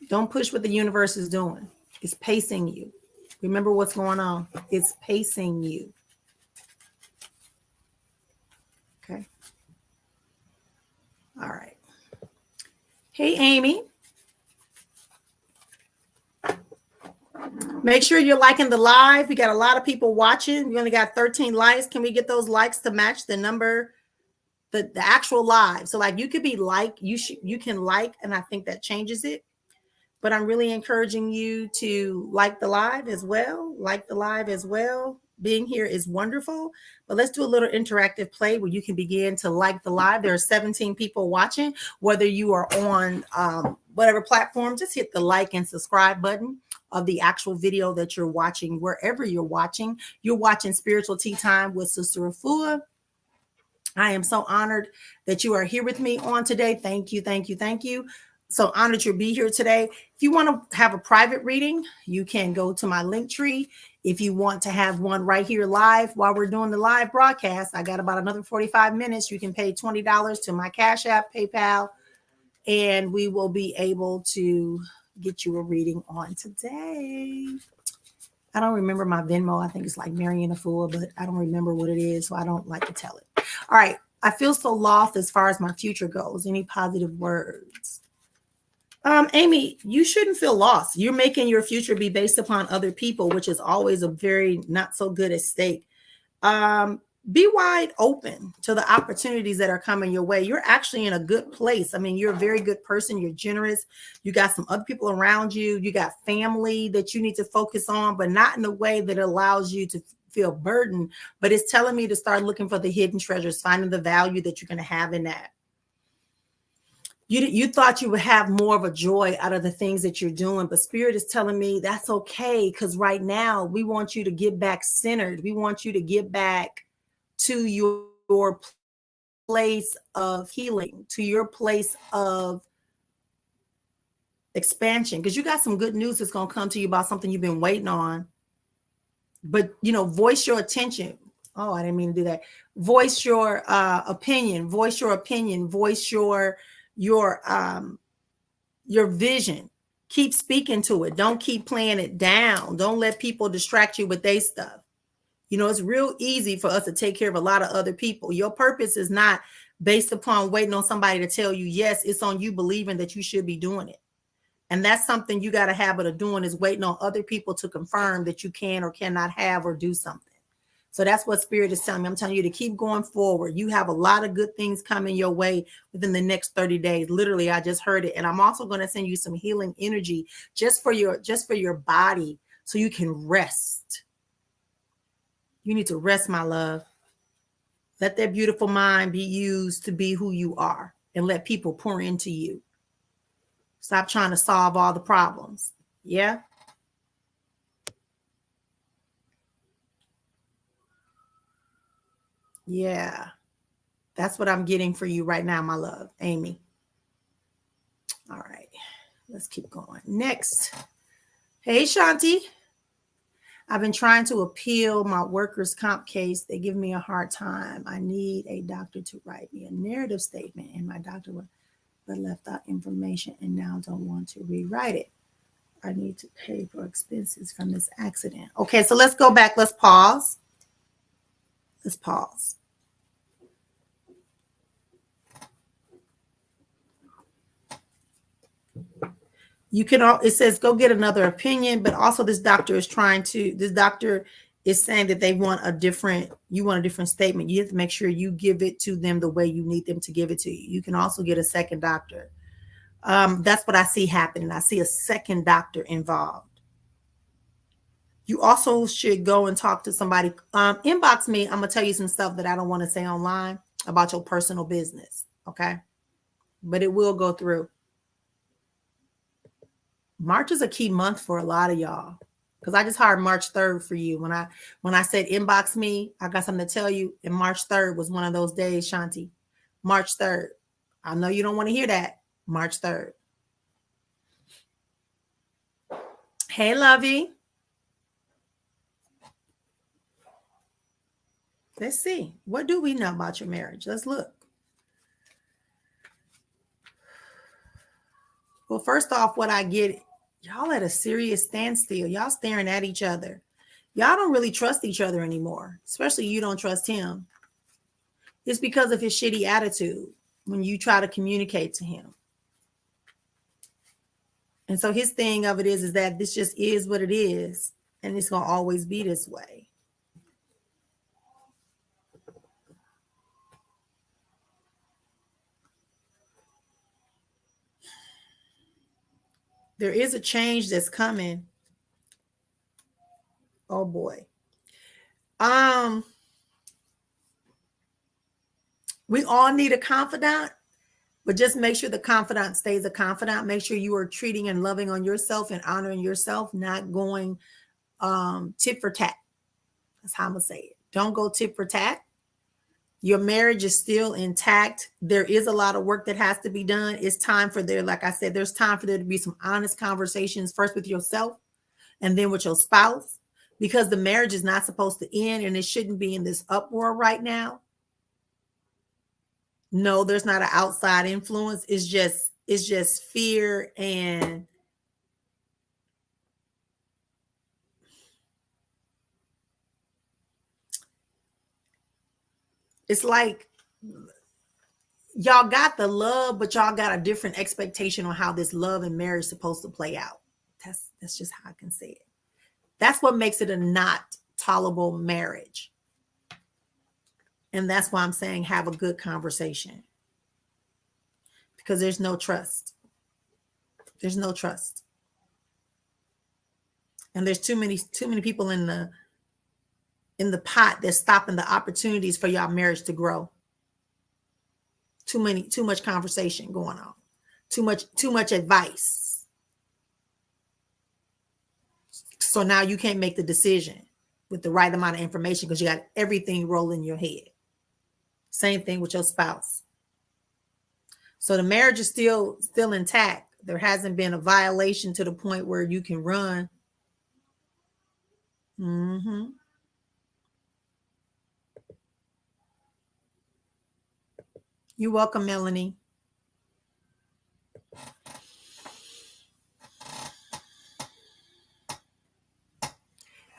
Don't push what the universe is doing. It's pacing you. Remember what's going on. It's pacing you. Okay. All right. Hey, Amy. Make sure you're liking the live. We got a lot of people watching. We only got 13 likes. Can we get those likes to match the number, the actual live? So like you could be like, you can like, and I think that changes it. But I'm really encouraging you to like the live as well. Like the live as well. Being here is wonderful. But let's do a little interactive play where you can begin to like the live. There are 17 people watching. Whether you are on whatever platform, just hit the like and subscribe button of the actual video that you're watching. Wherever you're watching Spiritual Tea Time with Sister Afua. I am so honored that you are here with me on today. Thank you, thank you, thank you. So honored to be here today. If you want to have a private reading, you can go to my link tree. If you want to have one right here live while we're doing the live broadcast, I got about another 45 minutes. You can pay $20 to my Cash App, PayPal, and we will be able to get you a reading on today. I don't remember my Venmo. I think it's like Marion Afua, but I don't remember what it is, so I don't like to tell it. All right. I feel so lost as far as my future goes. Any positive words? Amy, you shouldn't feel lost. You're making your future be based upon other people, which is always a very not so good at stake. Be wide open to the opportunities that are coming your way. You're actually in a good place. I mean, you're a very good person. You're generous. You got some other people around you. You got family that you need to focus on, but not in a way that allows you to feel burdened. But it's telling me to start looking for the hidden treasures, finding the value that you're going to have in that. You thought you would have more of a joy out of the things that you're doing, but Spirit is telling me that's okay, because right now we want you to get back centered. We want you to get back to your place of healing, to your place of expansion, because you got some good news that's going to come to you about something you've been waiting on. But, voice your attention. Oh, I didn't mean to do that. Voice your opinion, voice your vision. Keep speaking to it. Don't keep playing it down. Don't let people distract you with their stuff. It's real easy for us to take care of a lot of other people. Your purpose is not based upon waiting on somebody to tell you yes. It's on you believing that you should be doing it. And that's something you got a habit of doing, is waiting on other people to confirm that you can or cannot have or do something. So that's what Spirit is telling me. I'm telling you to keep going forward. You have a lot of good things coming your way within the next 30 days. Literally, I just heard it. And I'm also going to send you some healing energy just for your body, so you can rest. You need to rest, my love. Let that beautiful mind be used to be who you are, and let people pour into you. Stop trying to solve all the problems. Yeah. Yeah. That's what I'm getting for you right now, my love, Amy. All right. Let's keep going. Next. Hey, Shanti. I've been trying to appeal my workers' comp case. They give me a hard time. I need a doctor to write me a narrative statement, and my doctor but left out information and now don't want to rewrite it. I need to pay for expenses from this accident. Okay, so let's go back. Let's pause. Let's pause. You can, it says go get another opinion, but also this doctor is saying that they want a different statement. You have to make sure you give it to them the way you need them to give it to you. You can also get a second doctor. That's what I see happening. I see a second doctor involved. You also should go and talk to somebody. Inbox me. I'm going to tell you some stuff that I don't want to say online about your personal business. Okay. But it will go through. March is a key month for a lot of y'all, because I just hired March 3rd for you. When I said inbox me, I got something to tell you. And March 3rd was one of those days, Shanti. March 3rd. I know you don't want to hear that. March 3rd. Hey, Lovey. Let's see. What do we know about your marriage? Let's look. Well, first off, what I get, y'all at a serious standstill. Y'all staring at each other. Y'all don't really trust each other anymore, especially you don't trust him. It's because of his shitty attitude when you try to communicate to him. And so his thing of it is that this just is what it is, and it's going to always be this way. There is a change that's coming. Oh boy. We all need a confidant, but just make sure the confidant stays a confidant. Make sure you are treating and loving on yourself and honoring yourself, not going tit for tat. That's how I'm gonna say it. Don't go tit for tat. Your marriage is still intact. There is a lot of work that has to be done. It's time for like I said, there's time for there to be some honest conversations, first with yourself and then with your spouse, because the marriage is not supposed to end and it shouldn't be in this uproar right now. No, there's not an outside influence. It's just fear, and it's like y'all got the love, but y'all got a different expectation on how this love and marriage is supposed to play out. That's just how I can say it. That's what makes it a not tolerable marriage. And that's why I'm saying have a good conversation, because there's no trust. There's no trust. And there's too many people in the pot that's stopping the opportunities for y'all marriage to grow. Too much conversation going on. Too much advice. So now you can't make the decision with the right amount of information because you got everything rolling in your head. Same thing with your spouse. So the marriage is still intact. There hasn't been a violation to the point where you can run. Mm-hmm. You're welcome, Melanie.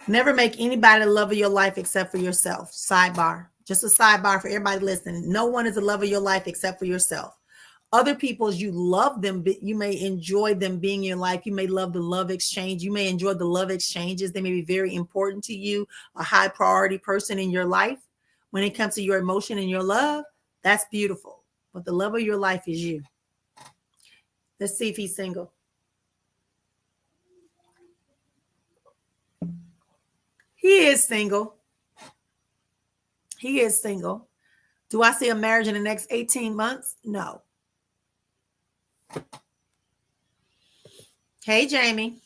Never make anybody the love of your life except for yourself. Sidebar. Just a sidebar for everybody listening. No one is the love of your life except for yourself. Other people, you love them, but you may enjoy them being in your life. You may love the love exchange. You may enjoy the love exchanges. They may be very important to you, a high priority person in your life. When it comes to your emotion and your love, that's beautiful. But the love of your life is you. Let's see if he's single. He is single. He is single. Do I see a marriage in the next 18 months? No. Hey, Jamie.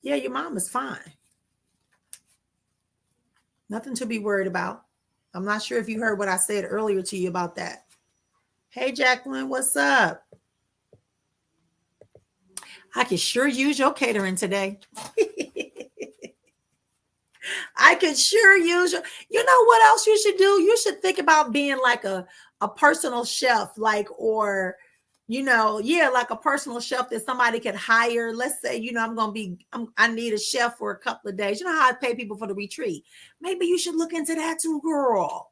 Yeah, your mom is fine. Nothing to be worried about. I'm not sure if you heard what I said earlier to you about that. Hey, Jacqueline, what's up? I could sure use your catering today. I could sure use your, you know what else you should do? You should think about being like a personal chef, like, or, you know, yeah, like a personal chef that somebody could hire. Let's say, you know, I need a chef for a couple of days. You know how I pay people for the retreat? Maybe you should look into that too, girl.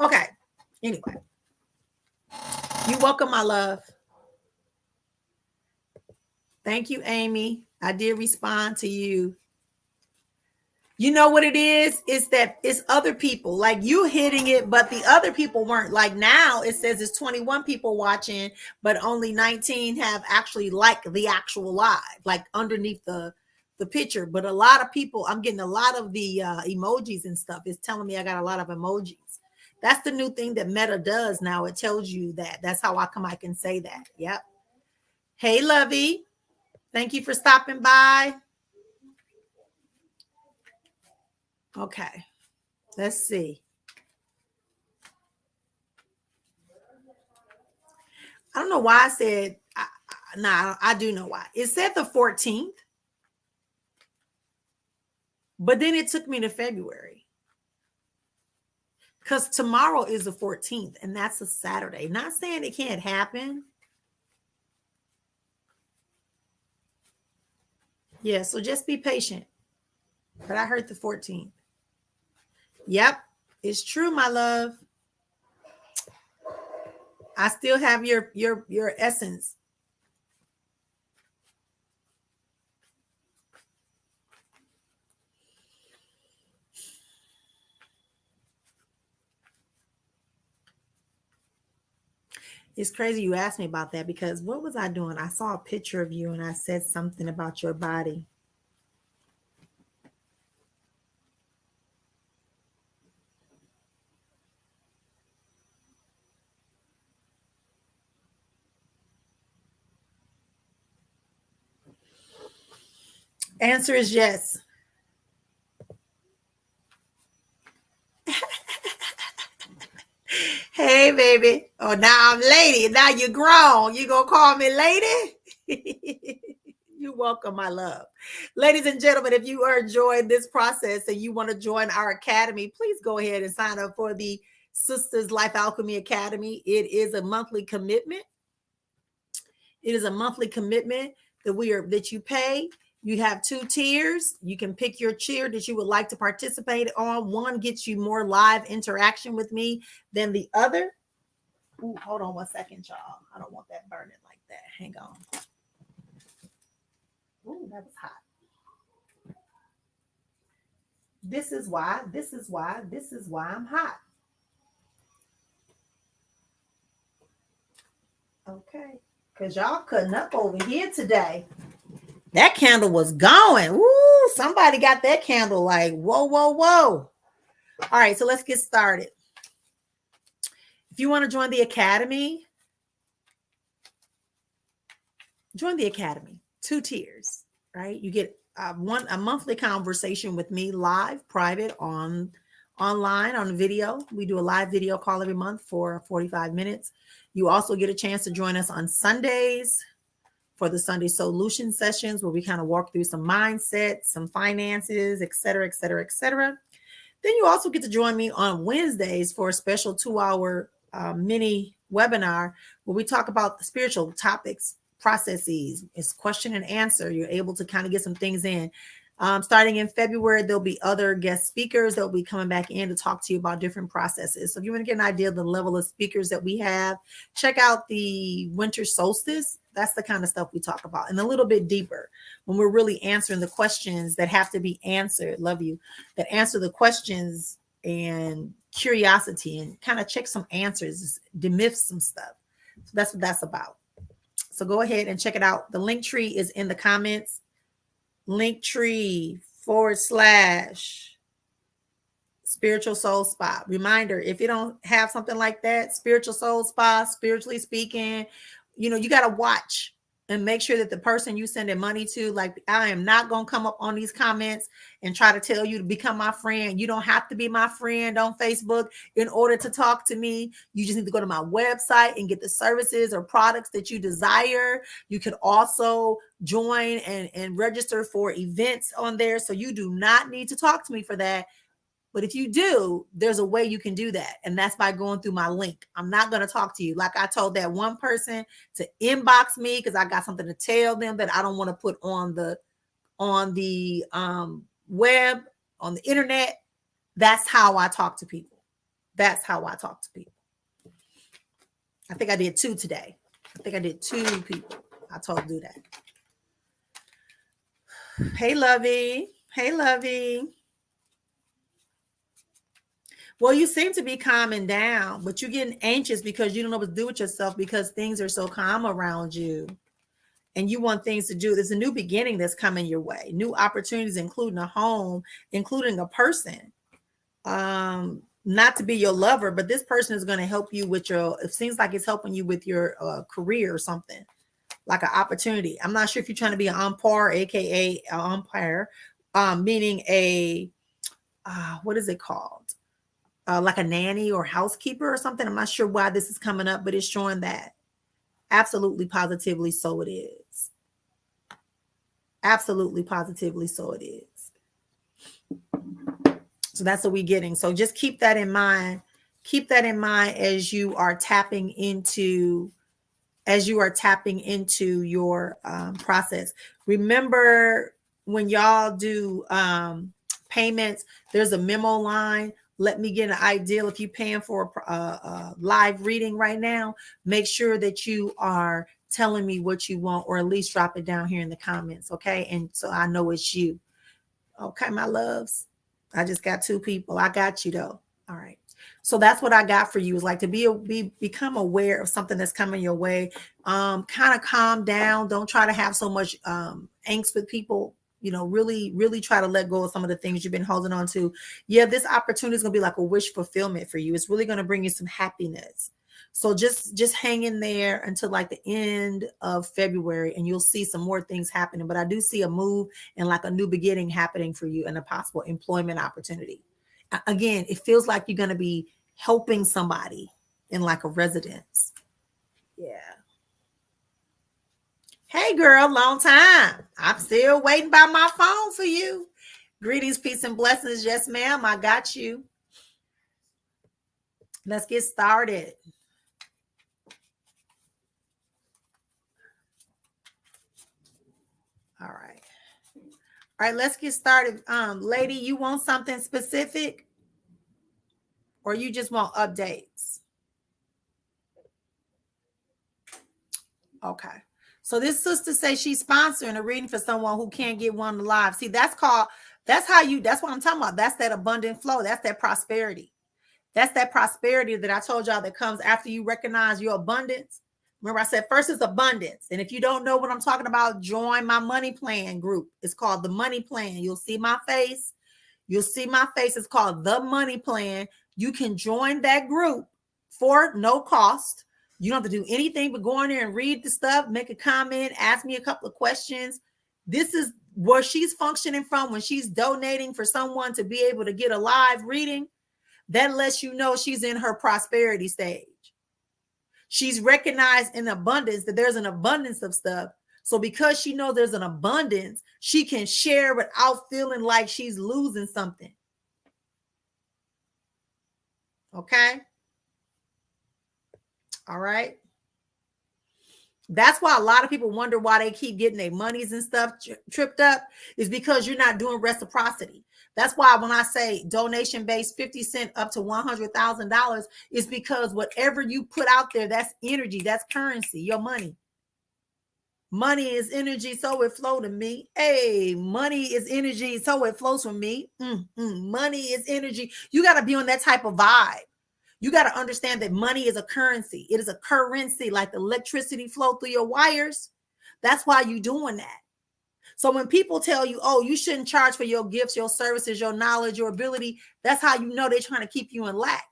Okay. Anyway, you're welcome, my love. Thank you, Amy. I did respond to you. You know what it is? It's that it's other people, like you hitting it, but the other people weren't. Like now it says it's 21 people watching, but only 19 have actually liked the actual live, like underneath the picture. But a lot of people, I'm getting a lot of the emojis and stuff. It's telling me I got a lot of emojis. That's the new thing that Meta does now. It tells you that. That's how I can say that. Yep. Hey, Lovey. Thank you for stopping by. Okay. Let's see. I don't know why I said, I do know why. It said the 14th, but then it took me to February. Because tomorrow is the 14th, and that's a Saturday. Not saying it can't happen. Yeah, so just be patient. But I heard the 14th. Yep, it's true, my love. I still have your essence. It's crazy you asked me about that, because what was I doing? I saw a picture of you and I said something about your body. Answer is yes. Hey, baby. Oh, now I'm lady. Now you're grown. You gonna call me lady? You're welcome, my love. Ladies and gentlemen, if you are enjoying this process and you want to join our academy, please go ahead and sign up for the Sisters Life Alchemy Academy. It is a monthly commitment. It is a monthly commitment that you pay. You have 2 tiers. You can pick your tier that you would like to participate on. One gets you more live interaction with me than the other. Ooh, hold on one second, y'all. I don't want that burning like that. Hang on. Ooh, that was hot. This is why I'm hot. Okay. Because y'all cutting up over here today. That candle was going. Ooh, somebody got that candle like, whoa, whoa, whoa. All right, so let's get started. If you want to join the academy, join the academy. 2 tiers, right? You get a monthly conversation with me live, private, online, on video. We do a live video call every month for 45 minutes. You also get a chance to join us on Sundays for the Sunday solution sessions, where we kind of walk through some mindset, some finances, et cetera, et cetera, et cetera. Then you also get to join me on Wednesdays for a special 2-hour mini webinar where we talk about the spiritual topics, processes. It's question and answer. You're able to kind of get some things in. Starting in February, there'll be other guest speakers that will be coming back in to talk to you about different processes. So if you want to get an idea of the level of speakers that we have, check out the winter solstice. That's the kind of stuff we talk about, and a little bit deeper when we're really answering the questions that have to be answered. Love you. That answer the questions and curiosity, and kind of check some answers, demyth some stuff. So that's what that's about. So go ahead and check it out. The link tree is in the comments. Linktree / spiritual soul spa. Reminder, if you don't have something like that, spiritual soul spa, spiritually speaking, you know, you got to watch and make sure that the person you sending money to, like, I am not going to come up on these comments and try to tell you to become my friend. You don't have to be my friend on Facebook in order to talk to me. You just need to go to my website and get the services or products that you desire. You could also join and register for events on there. So you do not need to talk to me for that. But if you do, there's a way you can do that. And that's by going through my link. I'm not going to talk to you. Like I told that one person to inbox me because I got something to tell them that I don't want to put on the web, on the internet. That's how I talk to people. That's how I talk to people. I think I did 2 today. I think I did 2 people. I told to do that. Hey, Lovey. Hey, Lovey. Well, you seem to be calming down, but you're getting anxious because you don't know what to do with yourself because things are so calm around you and you want things to do. There's a new beginning that's coming your way, new opportunities, including a home, including a person. Not to be your lover, but this person is going to help you with it seems like it's helping you with your career or something, like an opportunity. I'm not sure if you're trying to be an umpire, aka an umpire, meaning what is it called? Like a nanny or housekeeper or something. I'm not sure why this is coming up, but it's showing that. Absolutely, positively, so it is. Absolutely, positively, so it is. So that's what we're getting. So just keep that in mind. Keep that in mind as you are tapping into your process. Remember when y'all do payments, there's a memo line. Let me get an idea. If you're paying for a live reading right now, make sure that you are telling me what you want, or at least drop it down here in the comments, okay? And so I know it's you. Okay, my loves. I just got 2 people. I got you though. All right. So that's what I got for you, is like to become aware of something that's coming your way. Kind of calm down. Don't try to have so much angst with people. Really, really try to let go of some of the things you've been holding on to. Yeah, this opportunity is going to be like a wish fulfillment for you. It's really going to bring you some happiness. So just hang in there until like the end of February and you'll see some more things happening. But I do see a move and like a new beginning happening for you and a possible employment opportunity. Again, it feels like you're going to be helping somebody in like a residence. Yeah. Hey, girl, long time. I'm still waiting by my phone for you. Greetings, peace, and blessings. Yes, ma'am. I got you. Let's get started. All right. All right, let's get started. Lady, you want something specific? Or you just want updates? Okay. So this sister says she's sponsoring a reading for someone who can't get one live. See, that's what I'm talking about. That's that abundant flow. That's that prosperity. That's that prosperity that I told y'all that comes after you recognize your abundance. Remember, I said first is abundance. And if you don't know what I'm talking about, join my money plan group. It's called the money plan. You'll see my face. It's called the money plan. You can join that group for no cost. You don't have to do anything but go in there and read the stuff, make a comment, ask me a couple of questions. This is where she's functioning from when she's donating for someone to be able to get a live reading. That lets you know she's in her prosperity stage. She's recognized in abundance that there's an abundance of stuff. So because she knows there's an abundance, she can share without feeling like she's losing something. Okay. All right. That's why a lot of people wonder why they keep getting their monies and stuff tripped up, is because you're not doing reciprocity. That's why when I say donation based 50 cents up to $100,000 is because whatever you put out there, that's energy, that's currency, your money. Money is energy, so it flow to me. Hey, money is energy, so it flows from me. Money is energy. You got to be on that type of vibe. You got to understand that money is a currency. It is a currency, like the electricity flow through your wires. That's why you're doing that. So when people tell you, oh, you shouldn't charge for your gifts, your services, your knowledge, your ability, that's how you know they're trying to keep you in lack,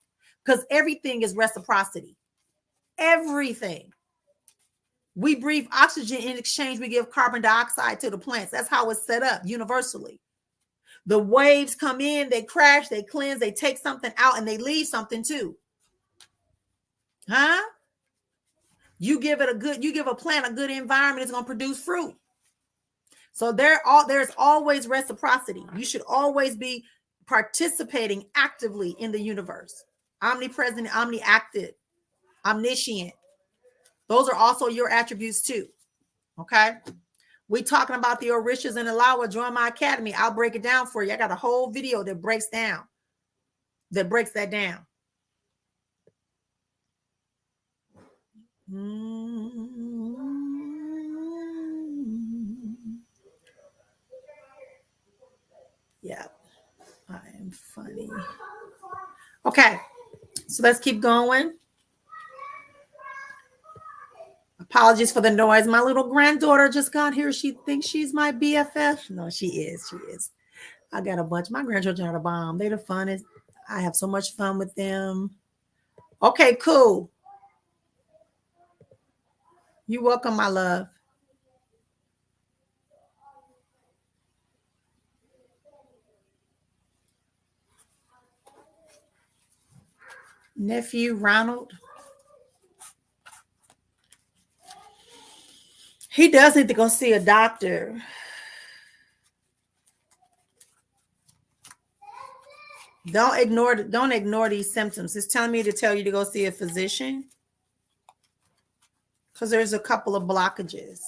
because everything is reciprocity. Everything. We breathe oxygen. In exchange, we give carbon dioxide to the plants. That's how it's set up universally. The waves come in, they crash, they cleanse, they take something out, and they leave something too. Huh? You give a plant a good environment, it's going to produce fruit. So there's always reciprocity. You should always be participating actively in the universe. Omnipresent, omniactive, omniscient. Those are also your attributes too. Okay. We talking about the Orishas and the Lawa. Join my academy. I'll break it down for you. I got a whole video that breaks that down. Yeah, I am funny. Okay, so let's keep going. Apologies for the noise. My little granddaughter just got here. She thinks she's my BFF. No, she is. She is. I got a bunch. My grandchildren are the bomb. They're the funnest. I have so much fun with them. Okay, cool. You're welcome, my love. Nephew Ronald. He does need to go see a doctor. Don't ignore these symptoms. It's telling me to tell you to go see a physician because there's a couple of blockages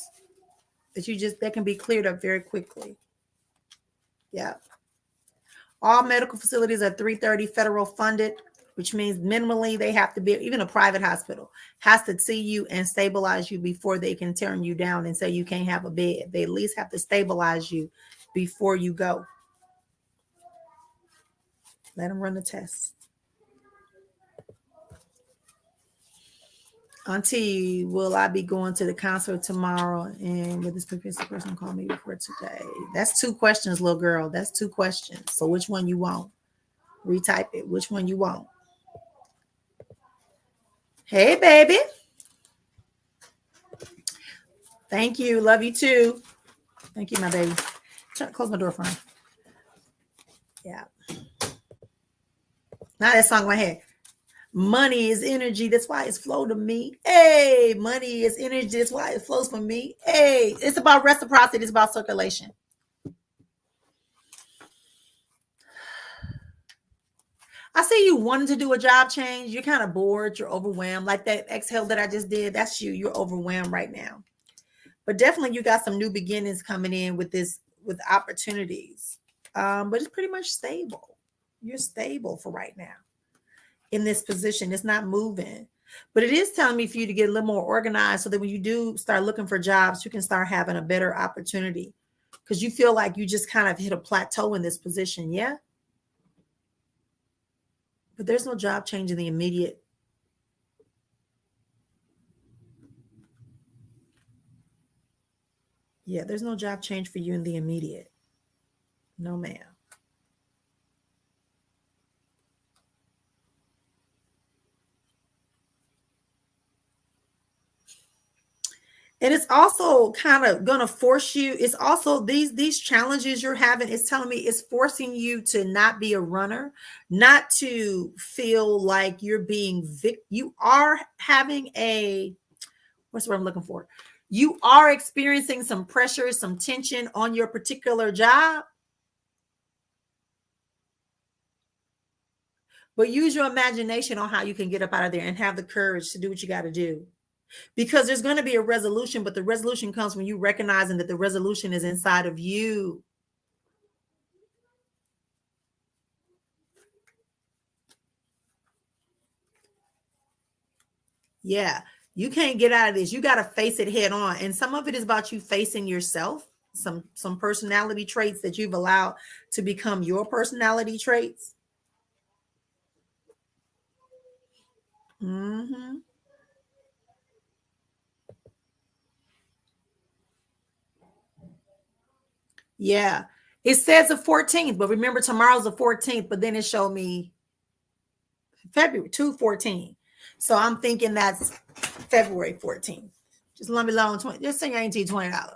that can be cleared up very quickly. Yeah. All medical facilities are 330 federal funded, which means minimally they have to be, even a private hospital has to see you and stabilize you before they can turn you down and say you can't have a bed. They at least have to stabilize you before you go. Let them run the test. Auntie, will I be going to the concert tomorrow? And will this person call me before today? That's 2 questions, little girl. That's 2 questions. So which one you want? Retype it. Which one you want? Hey, baby. Thank you. Love you too. Thank you, my baby. Close my door for me. Yeah. Now that song in my head. Money is energy. That's why it's flow to me. Hey, money is energy. That's why it flows from me. Hey, it's about reciprocity. It's about circulation. I see you wanting to do a job change. You're kind of bored. You're overwhelmed. Like that exhale that I just did. That's you. You're overwhelmed right now. But definitely you got some new beginnings coming in with opportunities. But it's pretty much stable. You're stable for right now. In this position, it's not moving, but it is telling me for you to get a little more organized so that when you do start looking for jobs, you can start having a better opportunity because you feel like you just kind of hit a plateau in this position. Yeah. But there's no job change in the immediate. Yeah, there's no job change for you in the immediate. No, ma'am. And it's also kind of going to force you. It's also these challenges you're having. It's telling me it's forcing you to not be a runner, not to feel like you're being you are having what's what I'm looking for? You are experiencing some pressure, some tension on your particular job. But use your imagination on how you can get up out of there and have the courage to do what you got to do. Because there's going to be a resolution, but the resolution comes when you recognizing that the resolution is inside of you. Yeah, you can't get out of this. You got to face it head on. And some of it is about you facing yourself, some personality traits that you've allowed to become your personality traits. Mm-hmm. Yeah. It says the 14th, but remember tomorrow's the 14th, but then it showed me February 2/14. So I'm thinking that's February 14th. Just let me loan 20. Just send your auntie $20.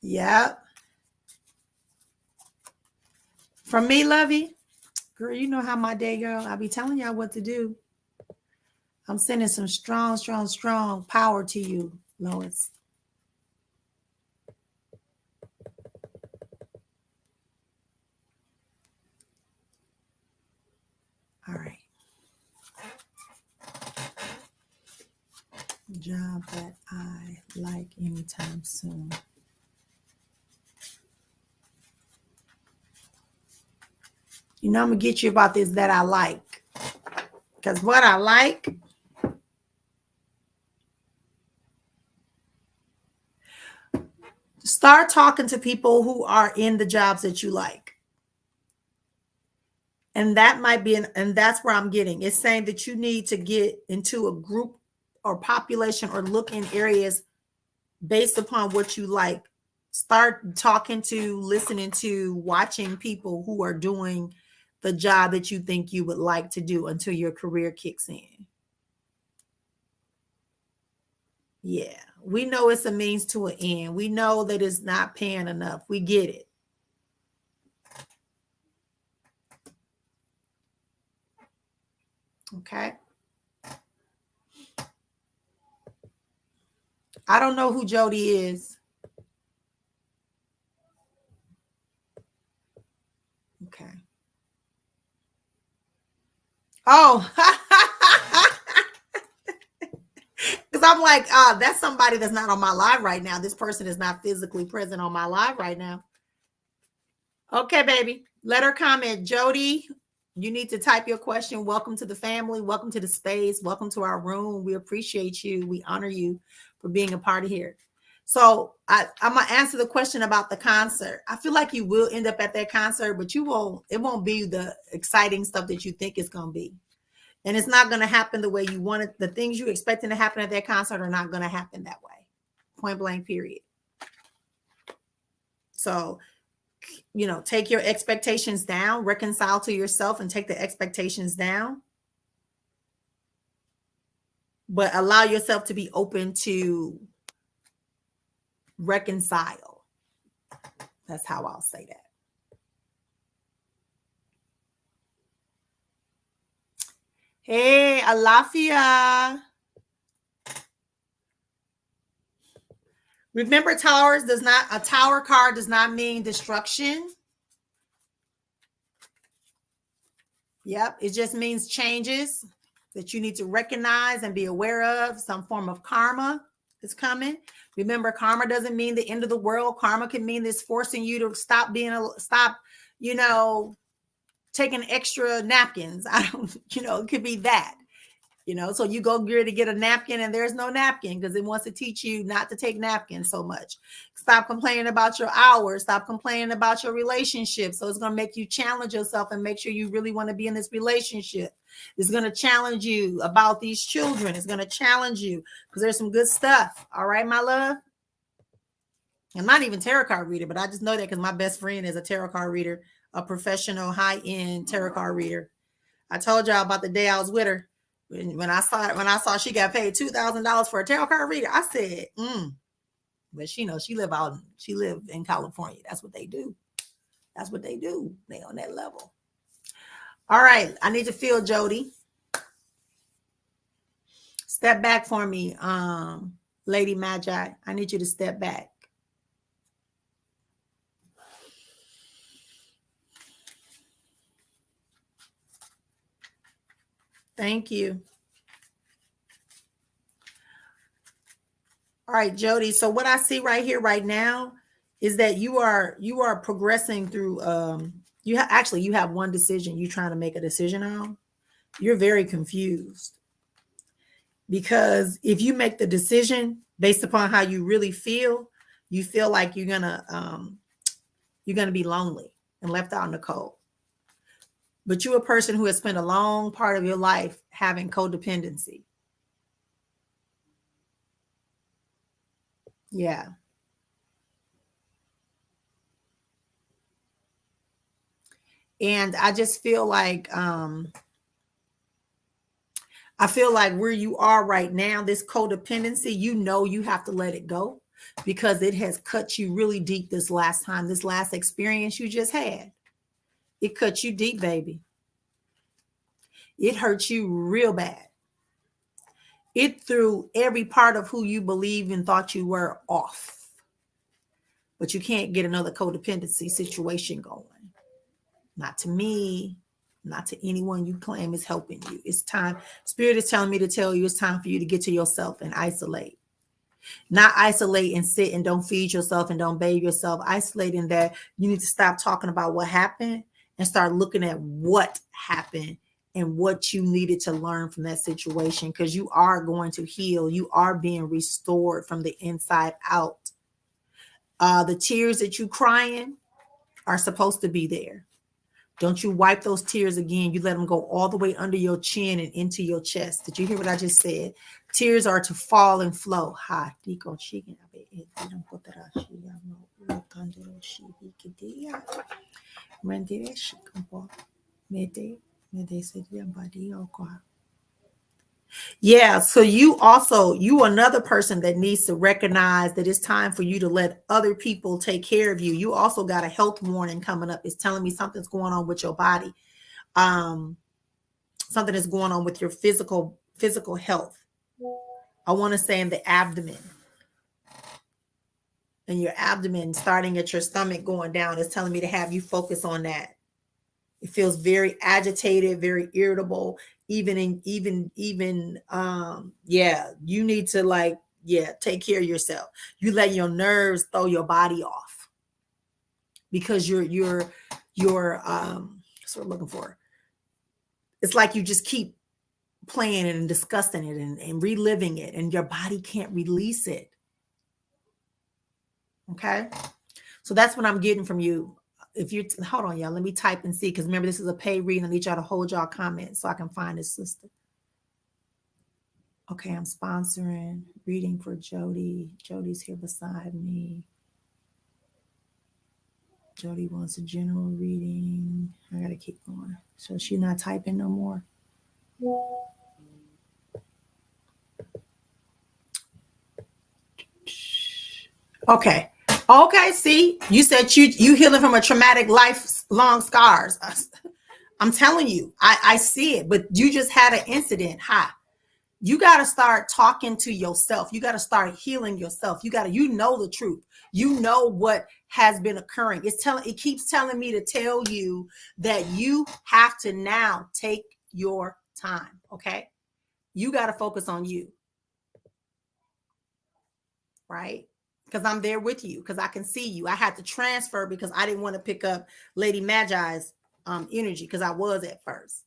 Yep. From me, Lovey. Girl, you know how my day go. I be telling y'all what to do. I'm sending some strong, strong, strong power to you, Lois. All right. Job that I like anytime soon. You know, I'm going to get you about this that I like. Because what I like, start talking to people who are in the jobs that you like. And that might be, and that's where I'm getting. It's saying that you need to get into a group or population or look in areas based upon what you like. Start talking to, listening to, watching people who are doing the job that you think you would like to do until your career kicks in. Yeah, we know it's a means to an end. We know that it's not paying enough. We get it. Okay. I don't know who Jody is. Okay. Oh, because I'm like, that's somebody that's not on my live right now. This person is not physically present on my live right now. Okay, baby. Let her comment. Jody, you need to type your question. Welcome to the family. Welcome to the space. Welcome to our room. We appreciate you. We honor you for being a part of here. So I'm going to answer the question about the concert. I feel like you will end up at that concert, but it won't be the exciting stuff that you think it's going to be. And it's not going to happen the way you want it. The things you're expecting to happen at that concert are not going to happen that way. Point blank, period. So, take your expectations down, reconcile to yourself and take the expectations down. But allow yourself to be open to reconcile. That's how I'll say that. Hey, Alafia. Remember, a tower card does not mean destruction. Yep, it just means changes that you need to recognize and be aware of. Some form of karma is coming. Remember, karma doesn't mean the end of the world. Karma can mean this forcing you to stop, taking extra napkins. It could be that. So you go to get a napkin and there's no napkin because it wants to teach you not to take napkins so much. Stop complaining about your hours. Stop complaining about your relationship. So it's going to make you challenge yourself and make sure you really want to be in this relationship. It's going to challenge you about these children. It's going to challenge you because there's some good stuff. All right, my love. I'm not even tarot card reader, but I just know that because my best friend is a tarot card reader, a professional high-end tarot card reader. I told y'all about the day I was with her. When I saw she got paid $2,000 for a tarot card reader, I said, But she live in California. That's what they do. That's what they do. They on that level. All right. I need to feel Jody. Step back for me, Lady Magi. I need you to step back. Thank you. All right, Jody. So what I see right here, right now, is that you are progressing through. You have one decision you're trying to make a decision on. You're very confused because if you make the decision based upon how you really feel, you feel like you're gonna be lonely and left out in the cold. But you're a person who has spent a long part of your life having codependency. Yeah. And I just feel like I feel like where you are right now, this codependency, you know you have to let it go because it has cut you really deep this last time, this last experience you just had. It cut you deep, baby. It hurt you real bad. It threw every part of who you believe and thought you were off. But you can't get another codependency situation going. Not to me, not to anyone you claim is helping you. It's time. Spirit is telling me to tell you it's time for you to get to yourself and isolate. Not isolate and sit and don't feed yourself and don't bathe yourself. Isolating that you need to stop talking about what happened and start looking at what happened and what you needed to learn from that situation, because you are going to heal. You are being restored from the inside out. The tears that you crying are supposed to be there. Don't you wipe those tears again. You let them go all the way under your chin and into your chest. Did you hear what I just said? Tears are to fall and flow. Yeah, so you another person that needs to recognize that it's time for you to let other people take care of you. You also got a health warning coming up. It's telling me something's going on with your body. Something is going on with your physical health. I want to say in the abdomen. And your abdomen starting at your stomach going down is telling me to have you focus on that. It feels very agitated, very irritable. You need to take care of yourself. You let your nerves throw your body off because you're that's what I'm looking for. It's like you just keep playing it and discussing it and reliving it, and your body can't release it. Okay. So that's what I'm getting from you. If you hold on, y'all, let me type and see, because remember, this is a paid reading. I need y'all to hold y'all comments so I can find this sister. Okay, I'm sponsoring reading for Jody. Jody's here beside me. Jody wants a general reading. I gotta keep going. So she's not typing no more. Okay. Okay, see, you said you healing from a traumatic lifelong scars. I'm telling you, I see it, but you just had an incident. You got to start talking to yourself. You got to start healing yourself. You know the truth. You know what has been occurring. It keeps telling me to tell you that you have to now take your time. Okay. You got to focus on you. Right. Because I'm there with you, because I can see you. I had to transfer because I didn't want to pick up Lady Magi's energy, because I was at first.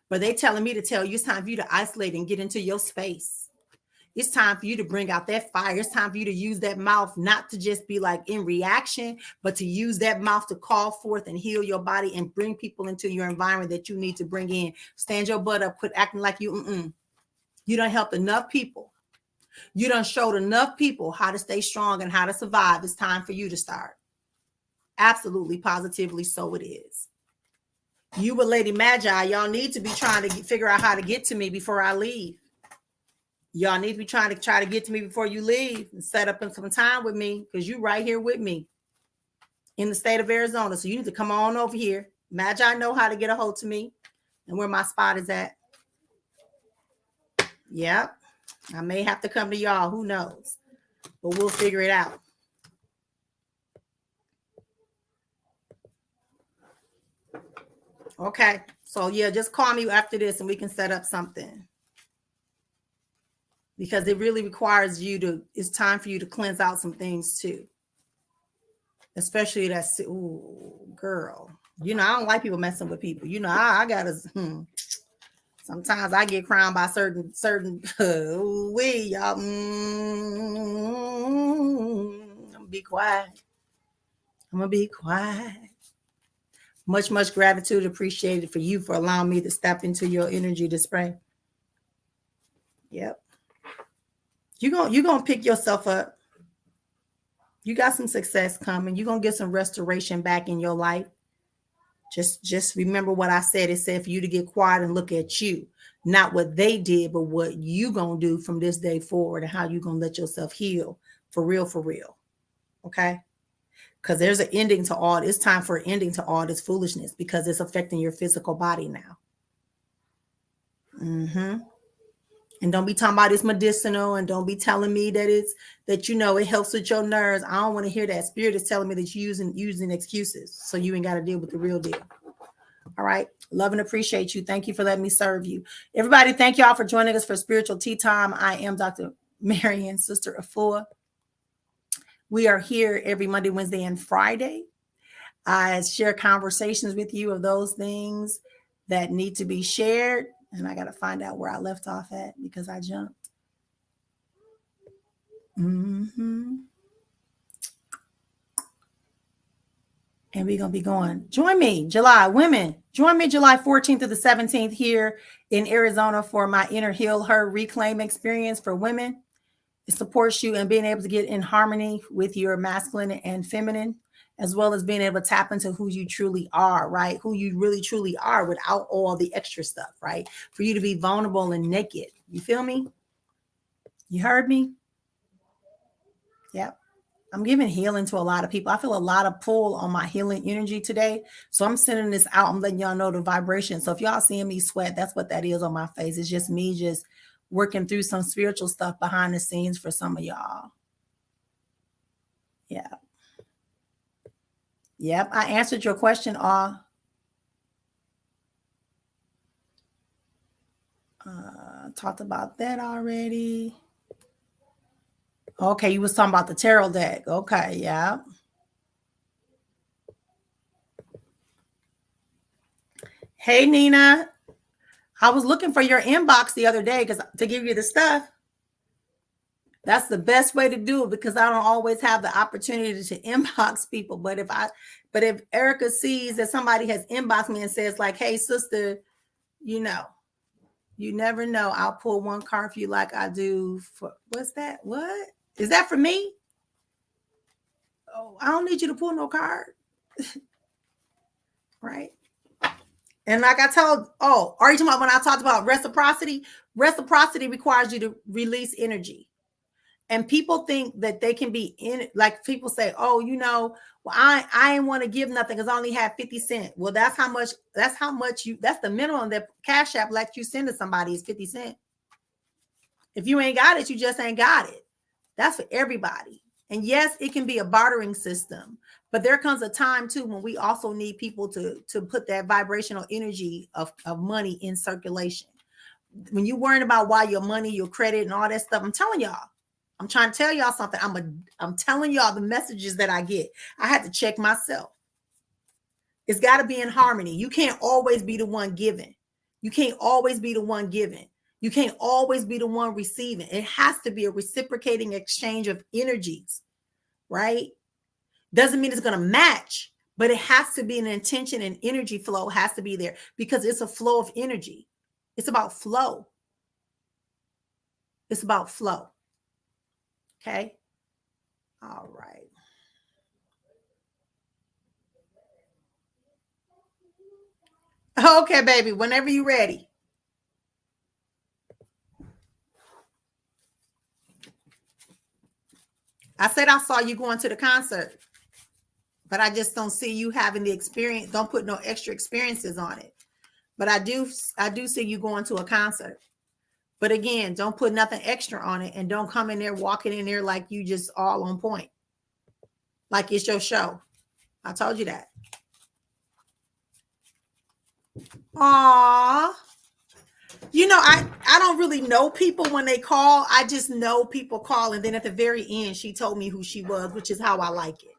But they telling me to tell you it's time for you to isolate and get into your space. It's time for you to bring out that fire. It's time for you to use that mouth, not to just be like in reaction, but to use that mouth to call forth and heal your body and bring people into your environment that you need to bring in. Stand your butt up. Quit acting like you done helped enough people. You done showed enough people how to stay strong and how to survive. It's time for you to start. Absolutely, positively, so it is. You with Lady Magi, y'all need to be trying to figure out how to get to me before I leave. Y'all need to be trying to get to me before you leave and set up some time with me, because you right here with me in the state of Arizona. So you need to come on over here. Magi know how to get a hold to me and where my spot is at. Yep. I may have to come to y'all. Who knows? But we'll figure it out. Okay. So, yeah, just call me after this and we can set up something. Because it really requires it's time for you to cleanse out some things too. Especially girl. I don't like people messing with people. I gotta... Sometimes I get crowned by certain y'all. I'm gonna be quiet. Much gratitude appreciated for you for allowing me to step into your energy to spray. Yep. You're gonna pick yourself up. You got some success coming. You're gonna get some restoration back in your life. Just remember what I said. It said for you to get quiet and look at you. not what they did, but what you gonna do from this day forward and how you gonna let yourself heal for real, for real. Okay. Because there's an ending to all. It's time for an ending to all this foolishness because it's affecting your physical body now. And don't be talking about it's medicinal, and don't be telling me that it's that it helps with your nerves. I don't want to hear that. Spirit is telling me that you're using excuses, so you ain't got to deal with the real deal. All right. Love and appreciate you. Thank you for letting me serve you. Everybody, thank y'all for joining us for Spiritual Tea Time. I am Dr. Marian, Sister Afua. We are here every Monday, Wednesday, and Friday. I share conversations with you of those things that need to be shared. And I got to find out where I left off at because I jumped. And we're going to be going. Join me, July, women. Join me July 14th to the 17th here in Arizona for my Inner Heal Her Reclaim experience for women. It supports you in being able to get in harmony with your masculine and feminine, as well as being able to tap into who you truly are, right? Who you really truly are without all the extra stuff, right? For you to be vulnerable and naked. You feel me? You heard me? Yep. I'm giving healing to a lot of people. I feel a lot of pull on my healing energy today. So I'm sending this out. I'm letting y'all know the vibration. So if y'all seeing me sweat, that's what that is on my face. It's just me just working through some spiritual stuff behind the scenes for some of y'all. Yeah. Yep. I answered your question, talked about that already. Okay, you was talking about the tarot deck. Okay, yeah. Hey, Nina. I was looking for your inbox the other day to give you the stuff. That's the best way to do it because I don't always have the opportunity to inbox people. But if Erica sees that somebody has inboxed me and says like, "Hey, sister, you never know. I'll pull one card for you like I do for what's that? What is that for me? Oh, I don't need you to pull no card, right?" And like I told, are you talking about when I talked about reciprocity? Reciprocity requires you to release energy. And people think that they can be in it. Like people say, well, I ain't want to give nothing because I only have 50 cents. Well, that's how much that's the minimum that Cash App lets you send to somebody is 50 cents. If you ain't got it, you just ain't got it. That's for everybody. And yes, it can be a bartering system, but there comes a time too when we also need people to put that vibrational energy of money in circulation. When you're worrying about why your money, your credit, and all that stuff, I'm telling y'all, I'm trying to tell y'all something. I'm telling y'all the messages that I get. I had to check myself. It's got to be in harmony. You can't always be the one giving. You can't always be the one giving. You can't always be the one receiving. It has to be a reciprocating exchange of energies, right? Doesn't mean it's going to match, but it has to be an intention, and energy flow has to be there because it's a flow of energy. It's about flow. It's about flow. Okay. All right. Okay, baby. Whenever you're ready. I said I saw you going to the concert, but I just don't see you having the experience. Don't put no extra experiences on it. But I do see you going to a concert. But again, don't put nothing extra on it, and don't come in there walking in there like you just all on point. Like it's your show. I told you that. Aw. I don't really know people when they call. I just know people call. And then at the very end, she told me who she was, which is how I like it.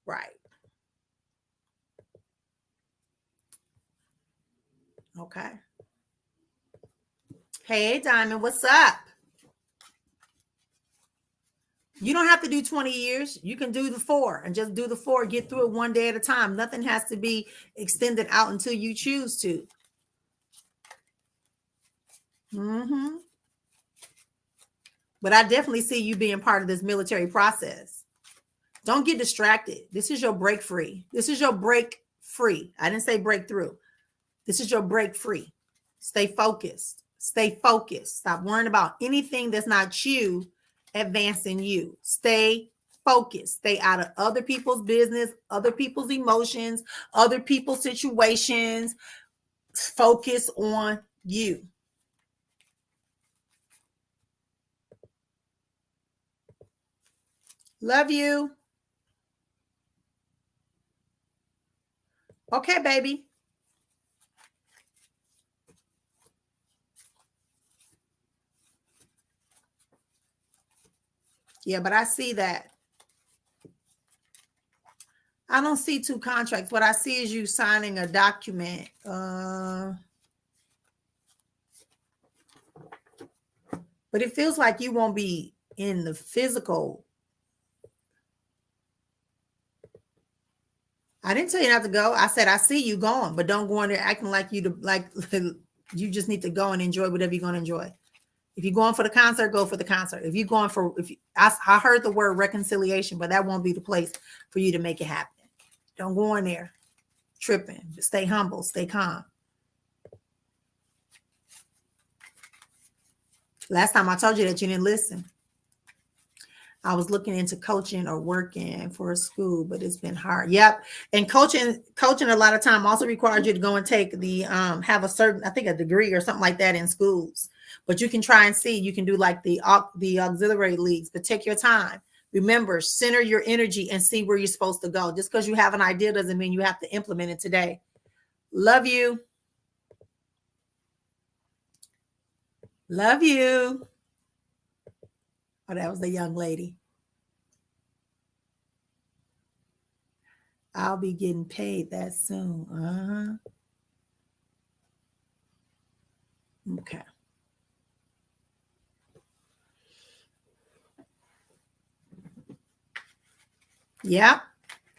Right. Okay. Hey, Diamond, what's up? You don't have to do 20 years. You can do the 4 and just do the 4. Get through it one day at a time. Nothing has to be extended out until you choose to. But I definitely see you being part of this military process. Don't get distracted. This is your break free. This is your break free. I didn't say breakthrough. This is your break free. Stay focused. Stay focused. Stop worrying about anything that's not you advancing you. Stay focused. Stay out of other people's business, other people's emotions, other people's situations. Focus on you. Love you. Okay, baby. Yeah, but I see that. I don't see two contracts. What I see is you signing a document. But it feels like you won't be in the physical. I didn't tell you not to go. I said I see you going, but don't go in there acting like you just need to go and enjoy whatever you're going to enjoy. If you're going for the concert, go for the concert. If you're going for, I heard the word reconciliation, but that won't be the place for you to make it happen. Don't go in there tripping. Stay humble. Stay calm. Last time I told you that you didn't listen. I was looking into coaching or working for a school, but it's been hard. Yep. And coaching a lot of time also requires you to go and take the have a certain, I think a degree or something like that in schools. But you can try and see, you can do like the auxiliary leagues, but take your time. Remember, center your energy and see where you're supposed to go. Just because you have an idea doesn't mean you have to implement it today. Love you. Love you. Oh, that was the young lady. I'll be getting paid that soon. Okay. Yeah.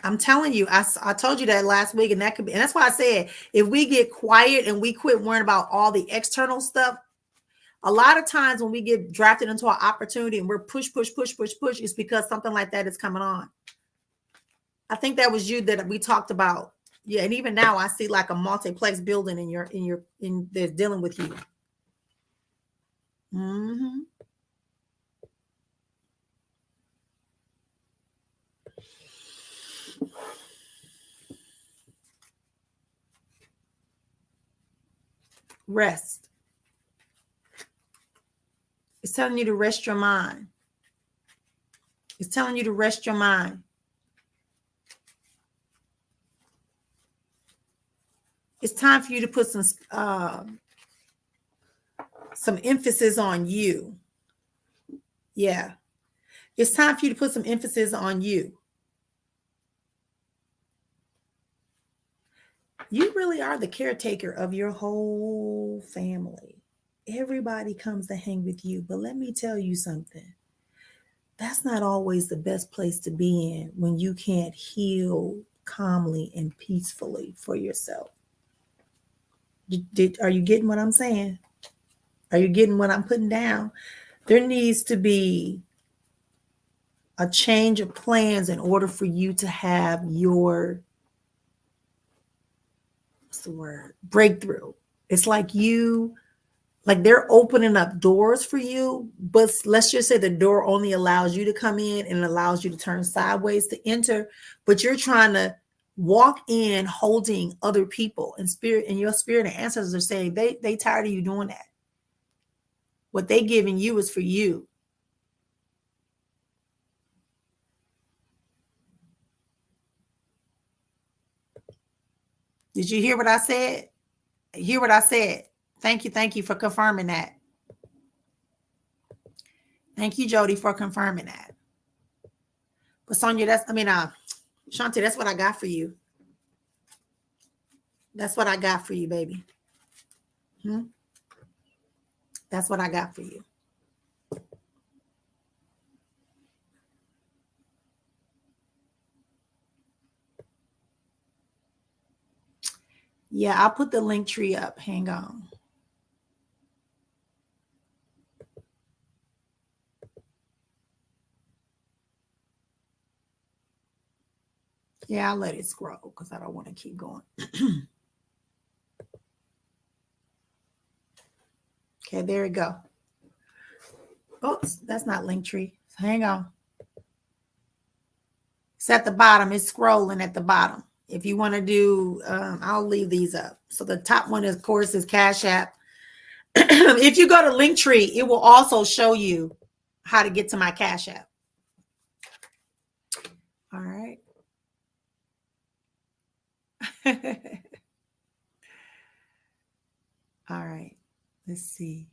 I'm telling you, I told you that last week, and that could be, and that's why I said if we get quiet and we quit worrying about all the external stuff, a lot of times when we get drafted into an opportunity and we're push, it's because something like that is coming on. I think that was you that we talked about. Yeah, and even now I see like a multiplex building in they're dealing with you. Mm-hmm. Rest. It's telling you to rest your mind. It's telling you to rest your mind. It's time for you to put some emphasis on you. Yeah. It's time for you to put some emphasis on you. You really are the caretaker of your whole family. Everybody comes to hang with you. But let me tell you something. That's not always the best place to be in when you can't heal calmly and peacefully for yourself. Are you getting what I'm saying? Are you getting what I'm putting down? There needs to be a change of plans in order for you to have your, what's the word? Breakthrough. It's like they're opening up doors for you, but let's just say the door only allows you to come in and allows you to turn sideways to enter, but you're trying to walk in holding other people in spirit, and your spirit and ancestors are saying they tired of you doing that. What they giving you is for you. Did you hear what I said? Hear what I said? Thank you for confirming that. Thank you, Jody, for confirming that. But Sonia, Shanti, that's what I got for you. That's what I got for you, baby. That's what I got for you. Yeah, I'll put the link tree up. Hang on. Yeah, I'll let it scroll because I don't want to keep going. Okay, there we go. Oops, that's not Linktree. Hang on. It's at the bottom. It's scrolling at the bottom. If you want to do, I'll leave these up. So the top one, of course, is Cash App. If you go to Linktree, it will also show you how to get to my Cash App. All right. All right. Let's see.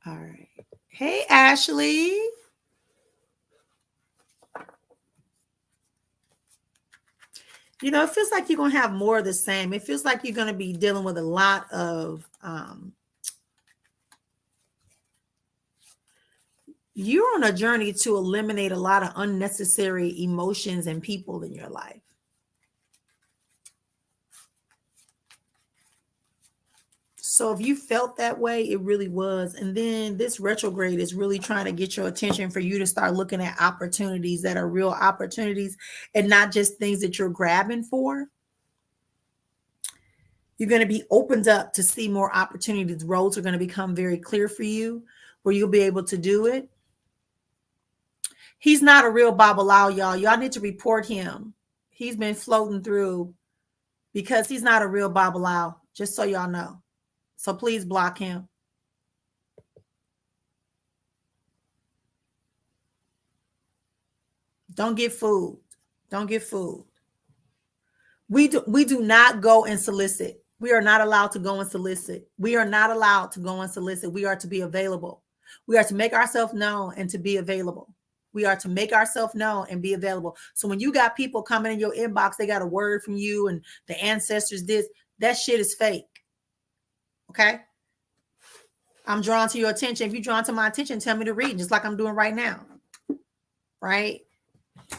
All right. Hey, Ashley. You know, it feels like you're going to have more of the same. It feels like you're going to be dealing with a lot of, you're on a journey to eliminate a lot of unnecessary emotions and people in your life. So if you felt that way, it really was. And then this retrograde is really trying to get your attention for you to start looking at opportunities that are real opportunities and not just things that you're grabbing for. You're going to be opened up to see more opportunities. Roads are going to become very clear for you where you'll be able to do it. He's not a real Babalao, y'all. Y'all need to report him. He's been floating through because he's not a real Babalao, just so y'all know. So please block him. Don't get fooled. Don't get fooled. We do not go and solicit. We are not allowed to go and solicit. We are not allowed to go and solicit. We are to be available. We are to make ourselves known and to be available. We are to make ourselves known and be available. So when you got people coming in your inbox, they got a word from you and the ancestors, that shit is fake. Okay? I'm drawn to your attention. If you're drawn to my attention, tell me to read, just like I'm doing right now. Right?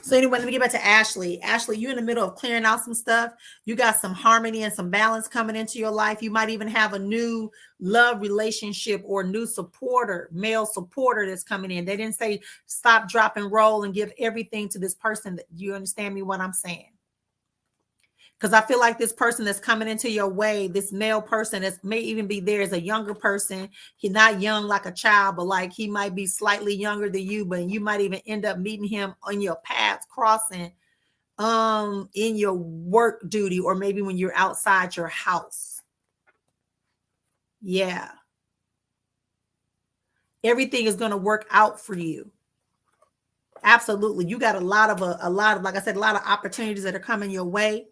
So anyway, let me get back to Ashley. Ashley, you're in the middle of clearing out some stuff. You got some harmony and some balance coming into your life. You might even have a new love relationship or new supporter, male supporter that's coming in. They didn't say stop, drop, and roll and give everything to this person. That you understand me what I'm saying? Because I feel like this person that's coming into your way, this male person that may even be there as a younger person. He's not young like a child, but like he might be slightly younger than you, but you might even end up meeting him on your paths crossing in your work duty or maybe when you're outside your house. Yeah. Everything is going to work out for you. Absolutely. You got a lot of, like I said, a lot of opportunities that are coming your way.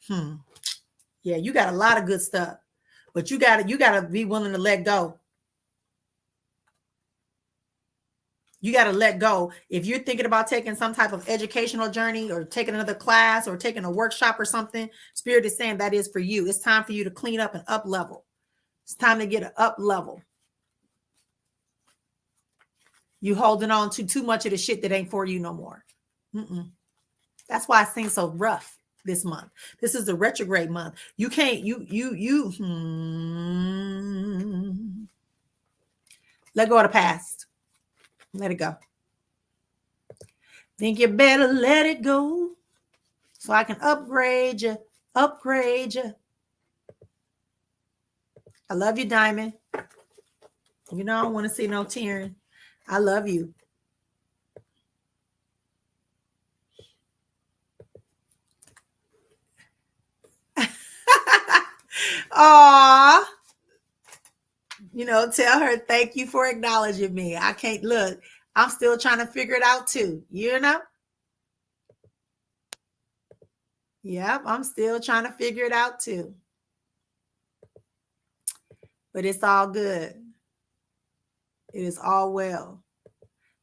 Yeah, you got a lot of good stuff, but you gotta be willing to let go. You got to let go. If you're thinking about taking some type of educational journey or taking another class or taking a workshop or something, Spirit is saying that is for you. It's time for you to clean up and up level. It's time to get an up level. You holding on to too much of the shit that ain't for you no more. That's why it seems so rough this month. This is the retrograde month. You can't, let go of the past. Let it go. Think you better let it go so I can upgrade you. Upgrade you. I love you, Diamond. You know, I don't want to see no tearing. I love you. Aw. You know, tell her thank you for acknowledging me. I can't look. I'm still trying to figure it out too. You know? Yep, I'm still trying to figure it out too. But it's all good. It is all well.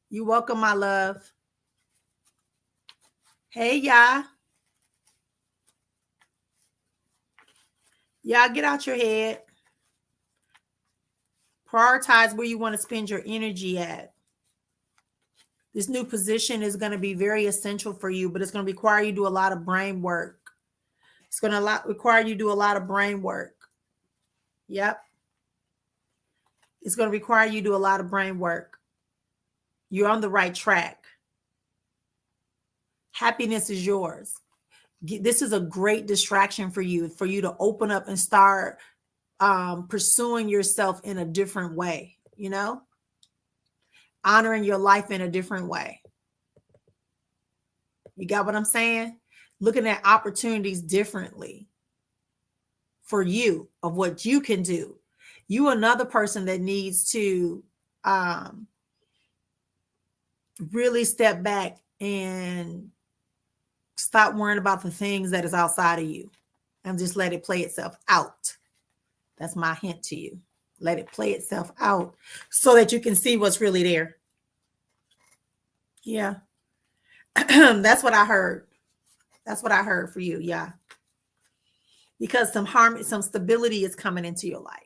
You're welcome, my love. Hey, y'all. Y'all get out your head. Prioritize where you want to spend your energy at. This new position is going to be very essential for you, but it's going to require you to do a lot of brain work. It's going to require you to do a lot of brain work. Yep. It's going to require you to do a lot of brain work. You're on the right track. Happiness is yours. This is a great distraction for you to open up and start pursuing yourself in a different way, honoring your life in a different way. You got what I'm saying? Looking at opportunities differently for you of what you can do. You another person that needs to really step back and stop worrying about the things that is outside of you and just let it play itself out. That's my hint to you. Let it play itself out so that you can see what's really there. Yeah. That's what I heard. That's what I heard for you. Yeah. Because some stability is coming into your life.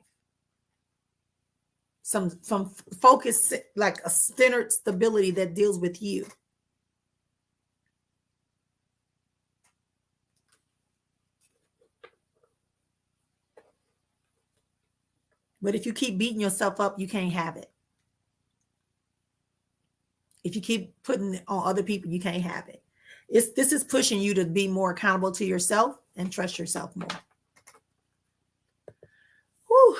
Some focus, like a centered stability that deals with you. But if you keep beating yourself up, you can't have it. If you keep putting it on other people, you can't have it. This is pushing you to be more accountable to yourself and trust yourself more. Whew.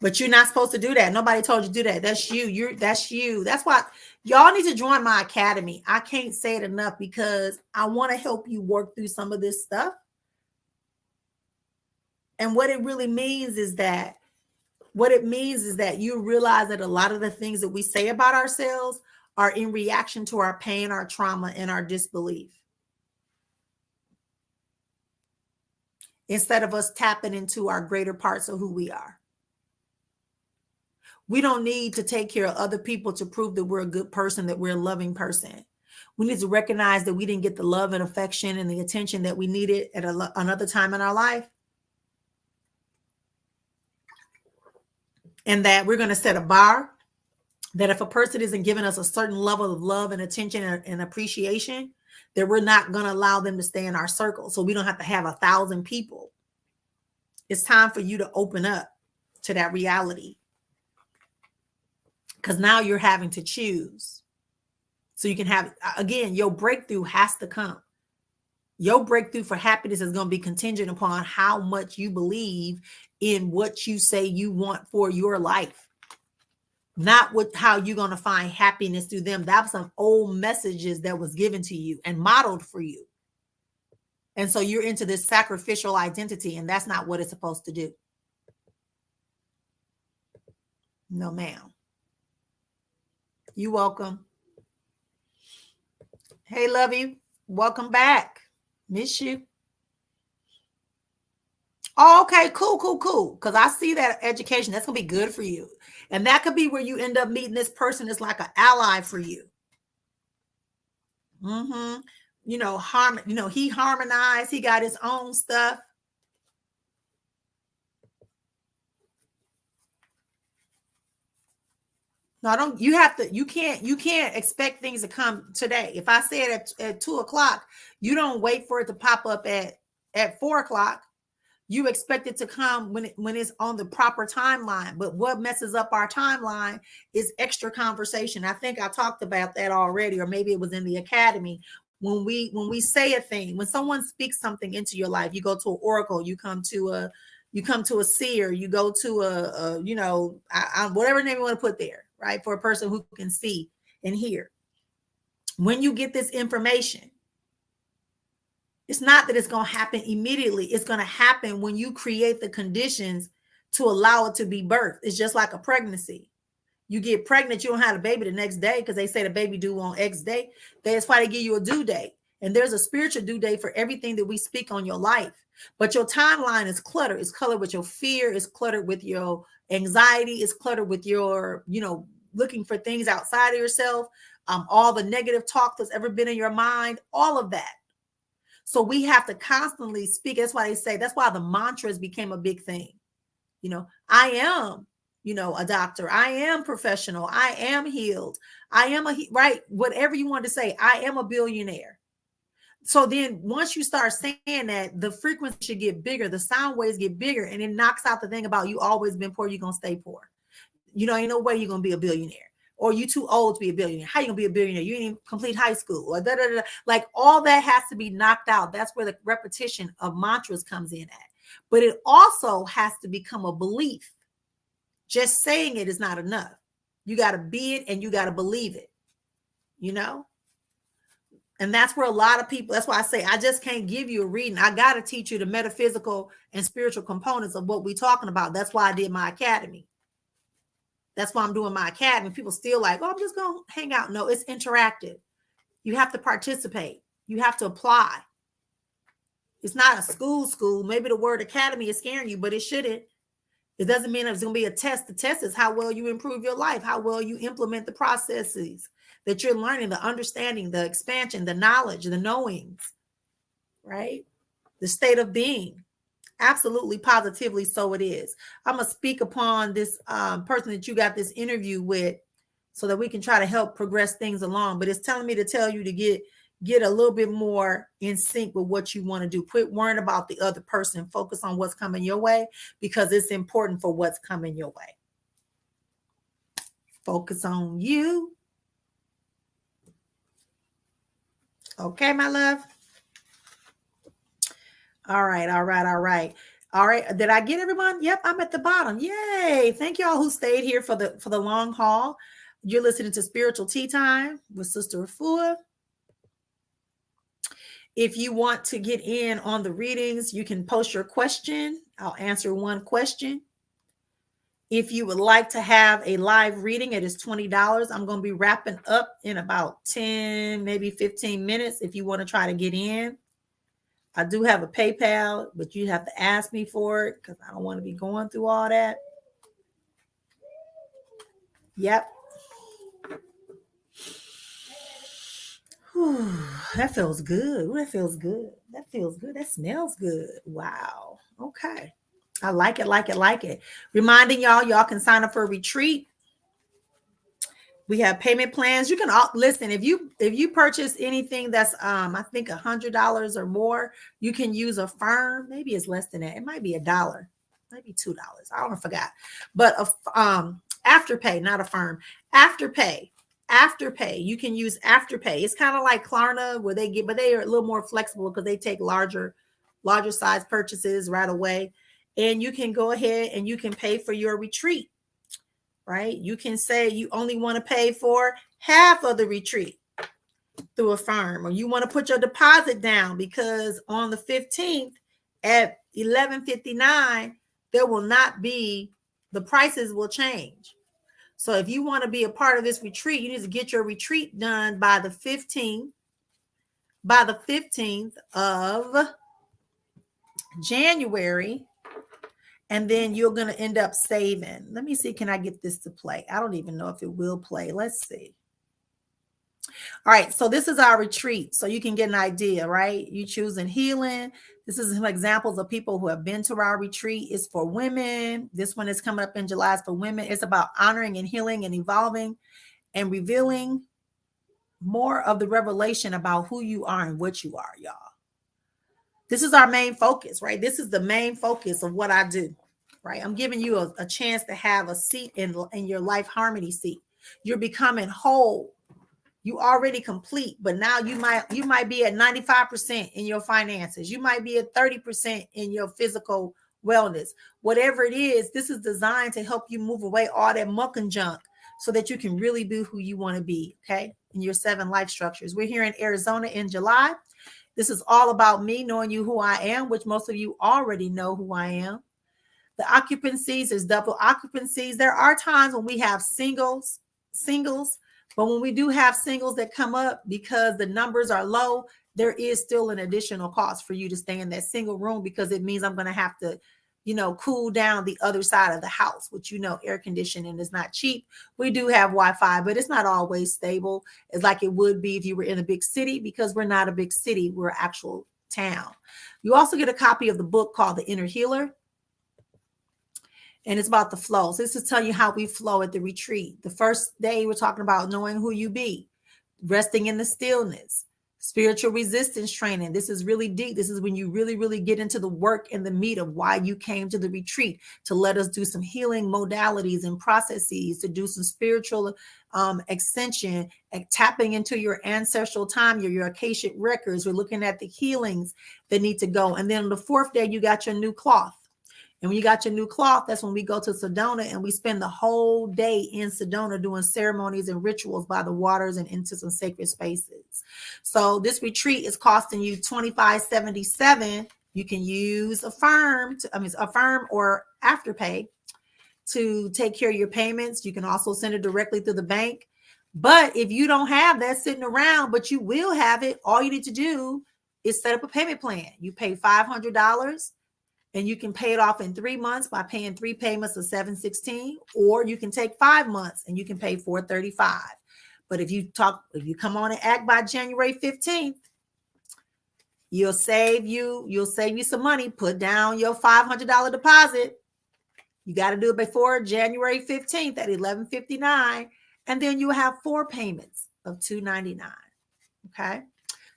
But you're not supposed to do that. Nobody told you to do that. That's you. That's you. That's why y'all need to join my academy. I can't say it enough because I want to help you work through some of this stuff. And what it really means is that you realize that a lot of the things that we say about ourselves are in reaction to our pain, our trauma, and our disbelief. Instead of us tapping into our greater parts of who we are. We don't need to take care of other people to prove that we're a good person, that we're a loving person. We need to recognize that we didn't get the love and affection and the attention that we needed at another time in our life. And that we're going to set a bar that if a person isn't giving us a certain level of love and attention and appreciation, that we're not going to allow them to stay in our circle. So we don't have to have 1,000 people. It's time for you to open up to that reality. Because now you're having to choose. So you can have, again, your breakthrough has to come. Your breakthrough for happiness is going to be contingent upon how much you believe in what you say you want for your life. Not how you're going to find happiness through them. That was some old messages that was given to you and modeled for you. And so you're into this sacrificial identity, and that's not what it's supposed to do. No, ma'am. You're welcome. Hey, love you. Welcome back. Miss you. Oh, okay, cool. Because I see that education. That's going to be good for you. And that could be where you end up meeting this person that's like an ally for you. Mm-hmm. He harmonized. He got his own stuff. No, you can't expect things to come today. If I say it at 2:00, you don't wait for it to pop up at 4:00. You expect it to come when it's on the proper timeline. But what messes up our timeline is extra conversation. I think I talked about that already, or maybe it was in the academy. When we say a thing, when someone speaks something into your life, you go to an oracle, you come to a seer, you go to whatever name you want to put there, right? For a person who can see and hear. When you get this information, it's not that it's going to happen immediately. It's going to happen when you create the conditions to allow it to be birthed. It's just like a pregnancy. You get pregnant, you don't have a baby the next day because they say the baby due on X day. That's why they give you a due date. And there's a spiritual due date for everything that we speak on your life. But your timeline is cluttered. It's cluttered with your fear. It's cluttered with your anxiety. It's cluttered with your, looking for things outside of yourself. All the negative talk that's ever been in your mind, all of that. So we have to constantly speak. That's why that's why the mantras became a big thing. I am, a doctor. I am professional. I am healed. I am right. Whatever you want to say, I am a billionaire. So then once you start saying that, the frequency should get bigger. The sound waves get bigger, and it knocks out the thing about you always been poor. You're going to stay poor. Ain't no way you're going to be a billionaire or you too old to be a billionaire. How you gonna be a billionaire? You didn't even complete high school, or da, da, da, da. Like all that has to be knocked out. That's where the repetition of mantras comes in at. But it also has to become a belief. Just saying it is not enough. You got to be it and you got to believe it, you know? And that's where a lot of people, that's why I say, I just can't give you a reading. I got to teach you the metaphysical and spiritual components of what we're talking about. That's why I did my academy. That's why I'm doing my academy. People still like, oh, I'm just going to hang out. No, it's interactive. You have to participate. You have to apply. It's not a school. Maybe the word academy is scaring you, but it shouldn't. It doesn't mean it's going to be a test. The test is how well you improve your life, how well you implement the processes that you're learning, the understanding, the expansion, the knowledge, the knowings, right? The state of being. Absolutely, positively, so it is. I'm going to speak upon this person that you got this interview with so that we can try to help progress things along. But it's telling me to tell you to get a little bit more in sync with what you want to do. Quit worrying about the other person. Focus on what's coming your way because it's important for what's coming your way. Focus on you. Okay, my love. All right. Did I get everyone? Yep, I'm at the bottom. Yay. Thank you all who stayed here for the long haul. You're listening to Spiritual Tea Time with Sister Afua. If you want to get in on the readings, you can post your question. I'll answer one question. If you would like to have a live reading, it is $20. I'm going to be wrapping up in about 10, maybe 15 minutes if you want to try to get in. I do have a PayPal, but you have to ask me for it because I don't want to be going through all that. Yep. Whew, that feels good. Ooh, that feels good. That feels good. That smells good. Wow. Okay. I like it. Reminding y'all can sign up for a retreat. We have payment plans. You can listen, if you purchase anything that's I think $100 or more, you can use a firm. Maybe it's less than that. It might be $1, maybe $2. I forgot. But Afterpay, not a firm. Afterpay. You can use Afterpay. It's kind of like Klarna where but they are a little more flexible because they take larger size purchases right away. And you can go ahead and you can pay for your retreat, right? You can say you only want to pay for half of the retreat through a firm, or you want to put your deposit down because on the 15th at 11:59, there will not be, the prices will change. So if you want to be a part of this retreat, you need to get your retreat done by the 15th of January. And then you're going to end up saving. Let me see. Can I get this to play? I don't even know if it will play. Let's see. All right. So this is our retreat. So you can get an idea, right? You choosing healing. This is some examples of people who have been to our retreat. It's for women. This one is coming up in July. It's for women. It's about honoring and healing and evolving and revealing more of the revelation about who you are and what you are, y'all. This is our main focus, right? This is the main focus of what I do, right? I'm giving you a chance to have a seat in your life harmony seat. You're becoming whole. You already complete, but now you might be at 95% in your finances. You might be at 30% in your physical wellness. Whatever it is, this is designed to help you move away all that muck and junk so that you can really be who you want to be, okay? In your 7 life structures. We're here in Arizona in July. This is all about me knowing you who I am, which most of you already know who I am. The occupancies is double occupancies. There are times when we have singles, but when we do have singles that come up because the numbers are low, there is still an additional cost for you to stay in that single room because it means I'm going to have to, cool down the other side of the house, which, air conditioning is not cheap. We do have Wi-Fi, but it's not always stable. It's like it would be if you were in a big city, because we're not a big city. We're an actual town. You also get a copy of the book called The Inner Healer. And it's about the flow. So this is telling you how we flow at the retreat. The first day, we're talking about knowing who you be, resting in the stillness, Spiritual resistance training. This is really deep. This is when you really, really get into the work and the meat of why you came to the retreat, to let us do some healing modalities and processes, to do some spiritual ascension, and tapping into your ancestral time, your Akashic records. We're looking at the healings that need to go. And then on the fourth day, you got your new cloth. And when you got your new cloth, that's when we go to Sedona and we spend the whole day in Sedona doing ceremonies and rituals by the waters and into some sacred spaces. So this retreat is costing you $25.77. You can use Affirm or Afterpay to take care of your payments. You can also send it directly through the bank. But if you don't have that sitting around, but you will have it, all you need to do is set up a payment plan. You pay $500. And you can pay it off in 3 months by paying 3 payments of $716, or you can take 5 months and you can pay $435. But if you come on and act by January 15th, you'll save you some money. Put down your $500 deposit. You got to do it before January 15th at $11.59, and then you have 4 payments of $299. Okay.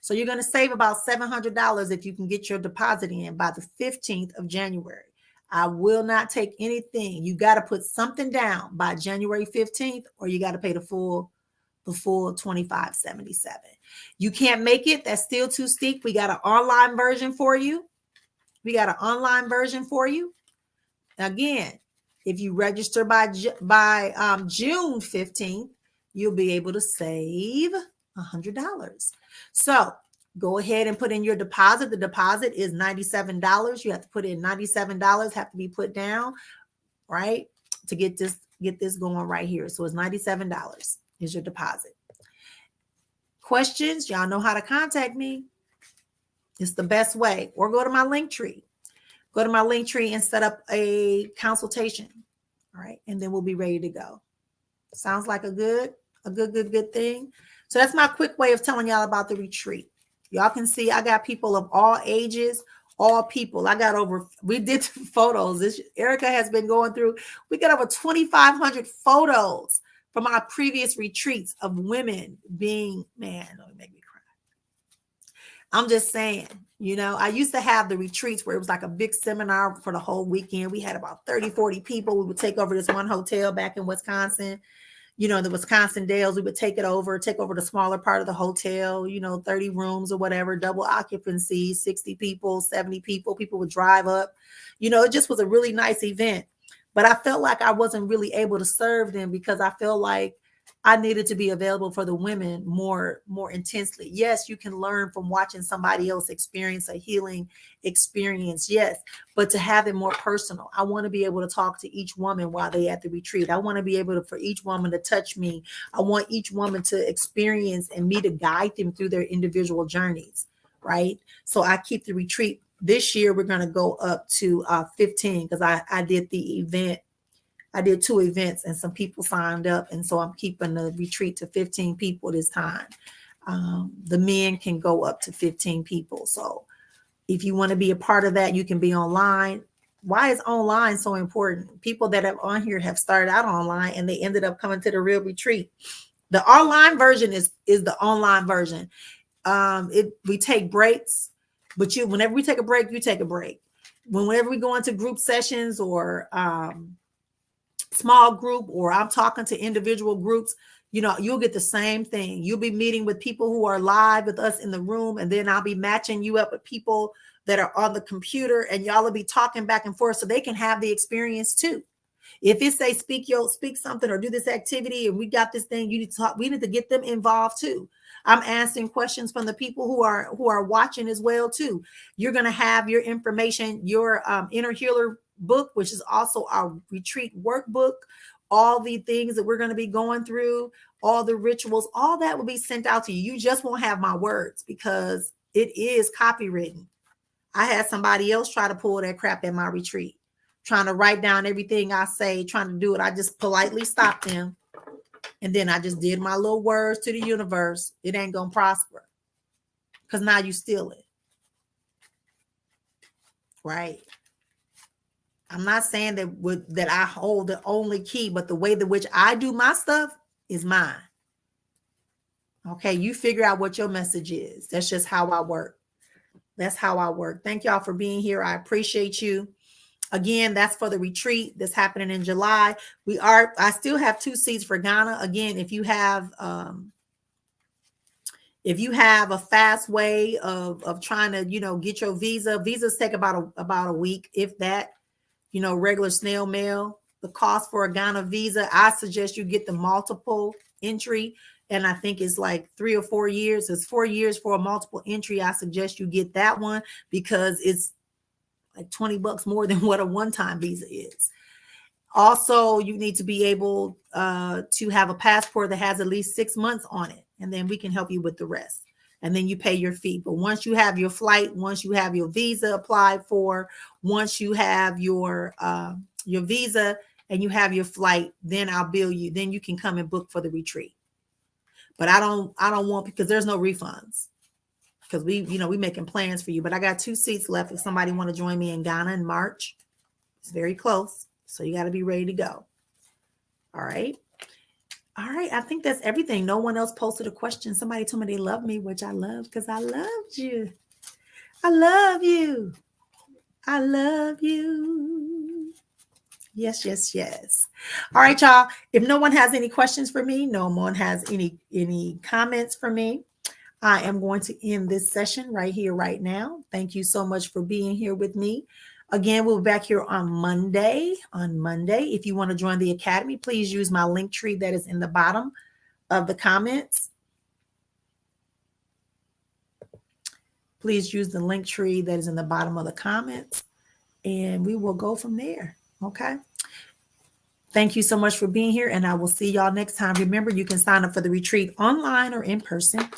So you're going to save about $700 if you can get your deposit in by the 15th of January. I will not take anything. You got to put something down by January 15th, or you got to pay the full $25.77. You can't make it. That's still too steep. We got an online version for you. Again, if you register by June 15th, you'll be able to save $100. So go ahead and put in your deposit. The deposit is $97. You have to put in $97, have to be put down, right? To get this going right here. So it's $97 is your deposit. Questions? Y'all know how to contact me. It's the best way. Or go to my link tree. Go to my link tree and set up a consultation. All right. And then we'll be ready to go. Sounds like a good thing. So that's my quick way of telling y'all about the retreat. Y'all can see I got people of all ages, all people. We did photos. Erica has been going through, we got over 2,500 photos from our previous retreats of women being, man, don't make me cry. I'm just saying, I used to have the retreats where it was like a big seminar for the whole weekend. We had about 30, 40 people. We would take over this one hotel back in Wisconsin. The Wisconsin Dells, we would take over the smaller part of the hotel, 30 rooms or whatever, double occupancy, 60 people, 70 people. People would drive up. It just was a really nice event. But I felt like I wasn't really able to serve them because I felt like I needed to be available for the women more intensely. Yes, you can learn from watching somebody else experience a healing experience. Yes, but to have it more personal. I want to be able to talk to each woman while they're at the retreat. I want to be able for each woman to touch me. I want each woman to experience and me to guide them through their individual journeys, right? So I keep the retreat. This year, we're going to go up to 15 because I did the event. I did 2 events and some people signed up. And so I'm keeping the retreat to 15 people this time. The men can go up to 15 people. So if you want to be a part of that, you can be online. Why is online so important? People that have on here have started out online and they ended up coming to the real retreat. The online version is the online version. We take breaks, but whenever we take a break, you take a break. Whenever we go into group sessions or small group, or I'm talking to individual groups, you'll get the same thing. You'll be meeting with people who are live with us in the room, and then I'll be matching you up with people that are on the computer, and y'all will be talking back and forth so they can have the experience too. If it say speak something or do this activity and we got this thing, you need to talk, we need to get them involved too. I'm asking questions from the people who are watching as well too. You're going to have your information, your Inner Healer book, which is also our retreat workbook, all the things that we're going to be going through, all the rituals, all that will be sent out to you. You just won't have my words because it is copywritten. I had somebody else try to pull that crap in my retreat, trying to write down everything I say, trying to do it. I just politely stopped them. And then I just did my little words to the universe. It ain't going to prosper because now you steal it. Right? I'm not saying that I hold the only key, but the way in which I do my stuff is mine. Okay, you figure out what your message is. That's just how I work. That's how I work. Thank y'all for being here. I appreciate you. Again, that's for the retreat that's happening in July. I still have 2 seats for Ghana. Again, if you have a fast way of trying to, get your visas take about a week, if that, regular snail mail. The cost for a Ghana visa, I suggest you get the multiple entry. And I think it's like 3 or 4 years. It's 4 years for a multiple entry. I suggest you get that one because it's like $20 more than what a one-time visa is. Also, you need to be able to have a passport that has at least 6 months on it, and then we can help you with the rest. And then you pay your fee. But once you have your flight, once you have your visa applied for, once you have your visa and you have your flight, then I'll bill you. Then you can come and book for the retreat. But I don't want, because there's no refunds, because we making plans for you. But I got 2 seats left if somebody want to join me in Ghana in March. It's very close. So you got to be ready to go. All right. I think that's everything. No one else posted a question. Somebody told me they love me, which I love because I loved you. I love you. I love you. Yes, yes, yes. All right, y'all. If no one has any questions for me, no one has any comments for me, I am going to end this session right here, right now. Thank you so much for being here with me. Again, we'll be back here on Monday. If you want to join the Academy, please use my link tree that is in the bottom of the comments. Please use the link tree that is in the bottom of the comments, and we will go from there. Okay. Thank you so much for being here, and I will see y'all next time. Remember, you can sign up for the retreat online or in person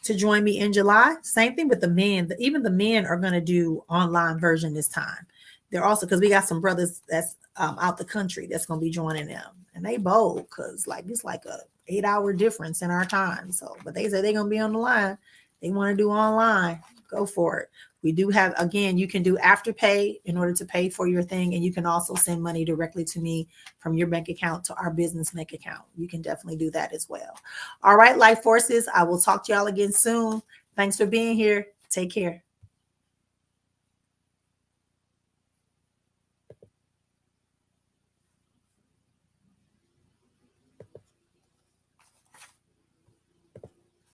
to join me in July. Same thing with the men. Even the men are going to do online version this time. They're also, because we got some brothers that's out the country that's going to be joining them, and they bold because it's like a 8-hour difference in our time. So, but they say they're going to be on the line. They want to do online. Go for it. We do have, again, you can do Afterpay in order to pay for your thing, and you can also send money directly to me from your bank account to our business bank account. You can definitely do that as well. All right, Life Forces, I will talk to y'all again soon. Thanks for being here. Take care.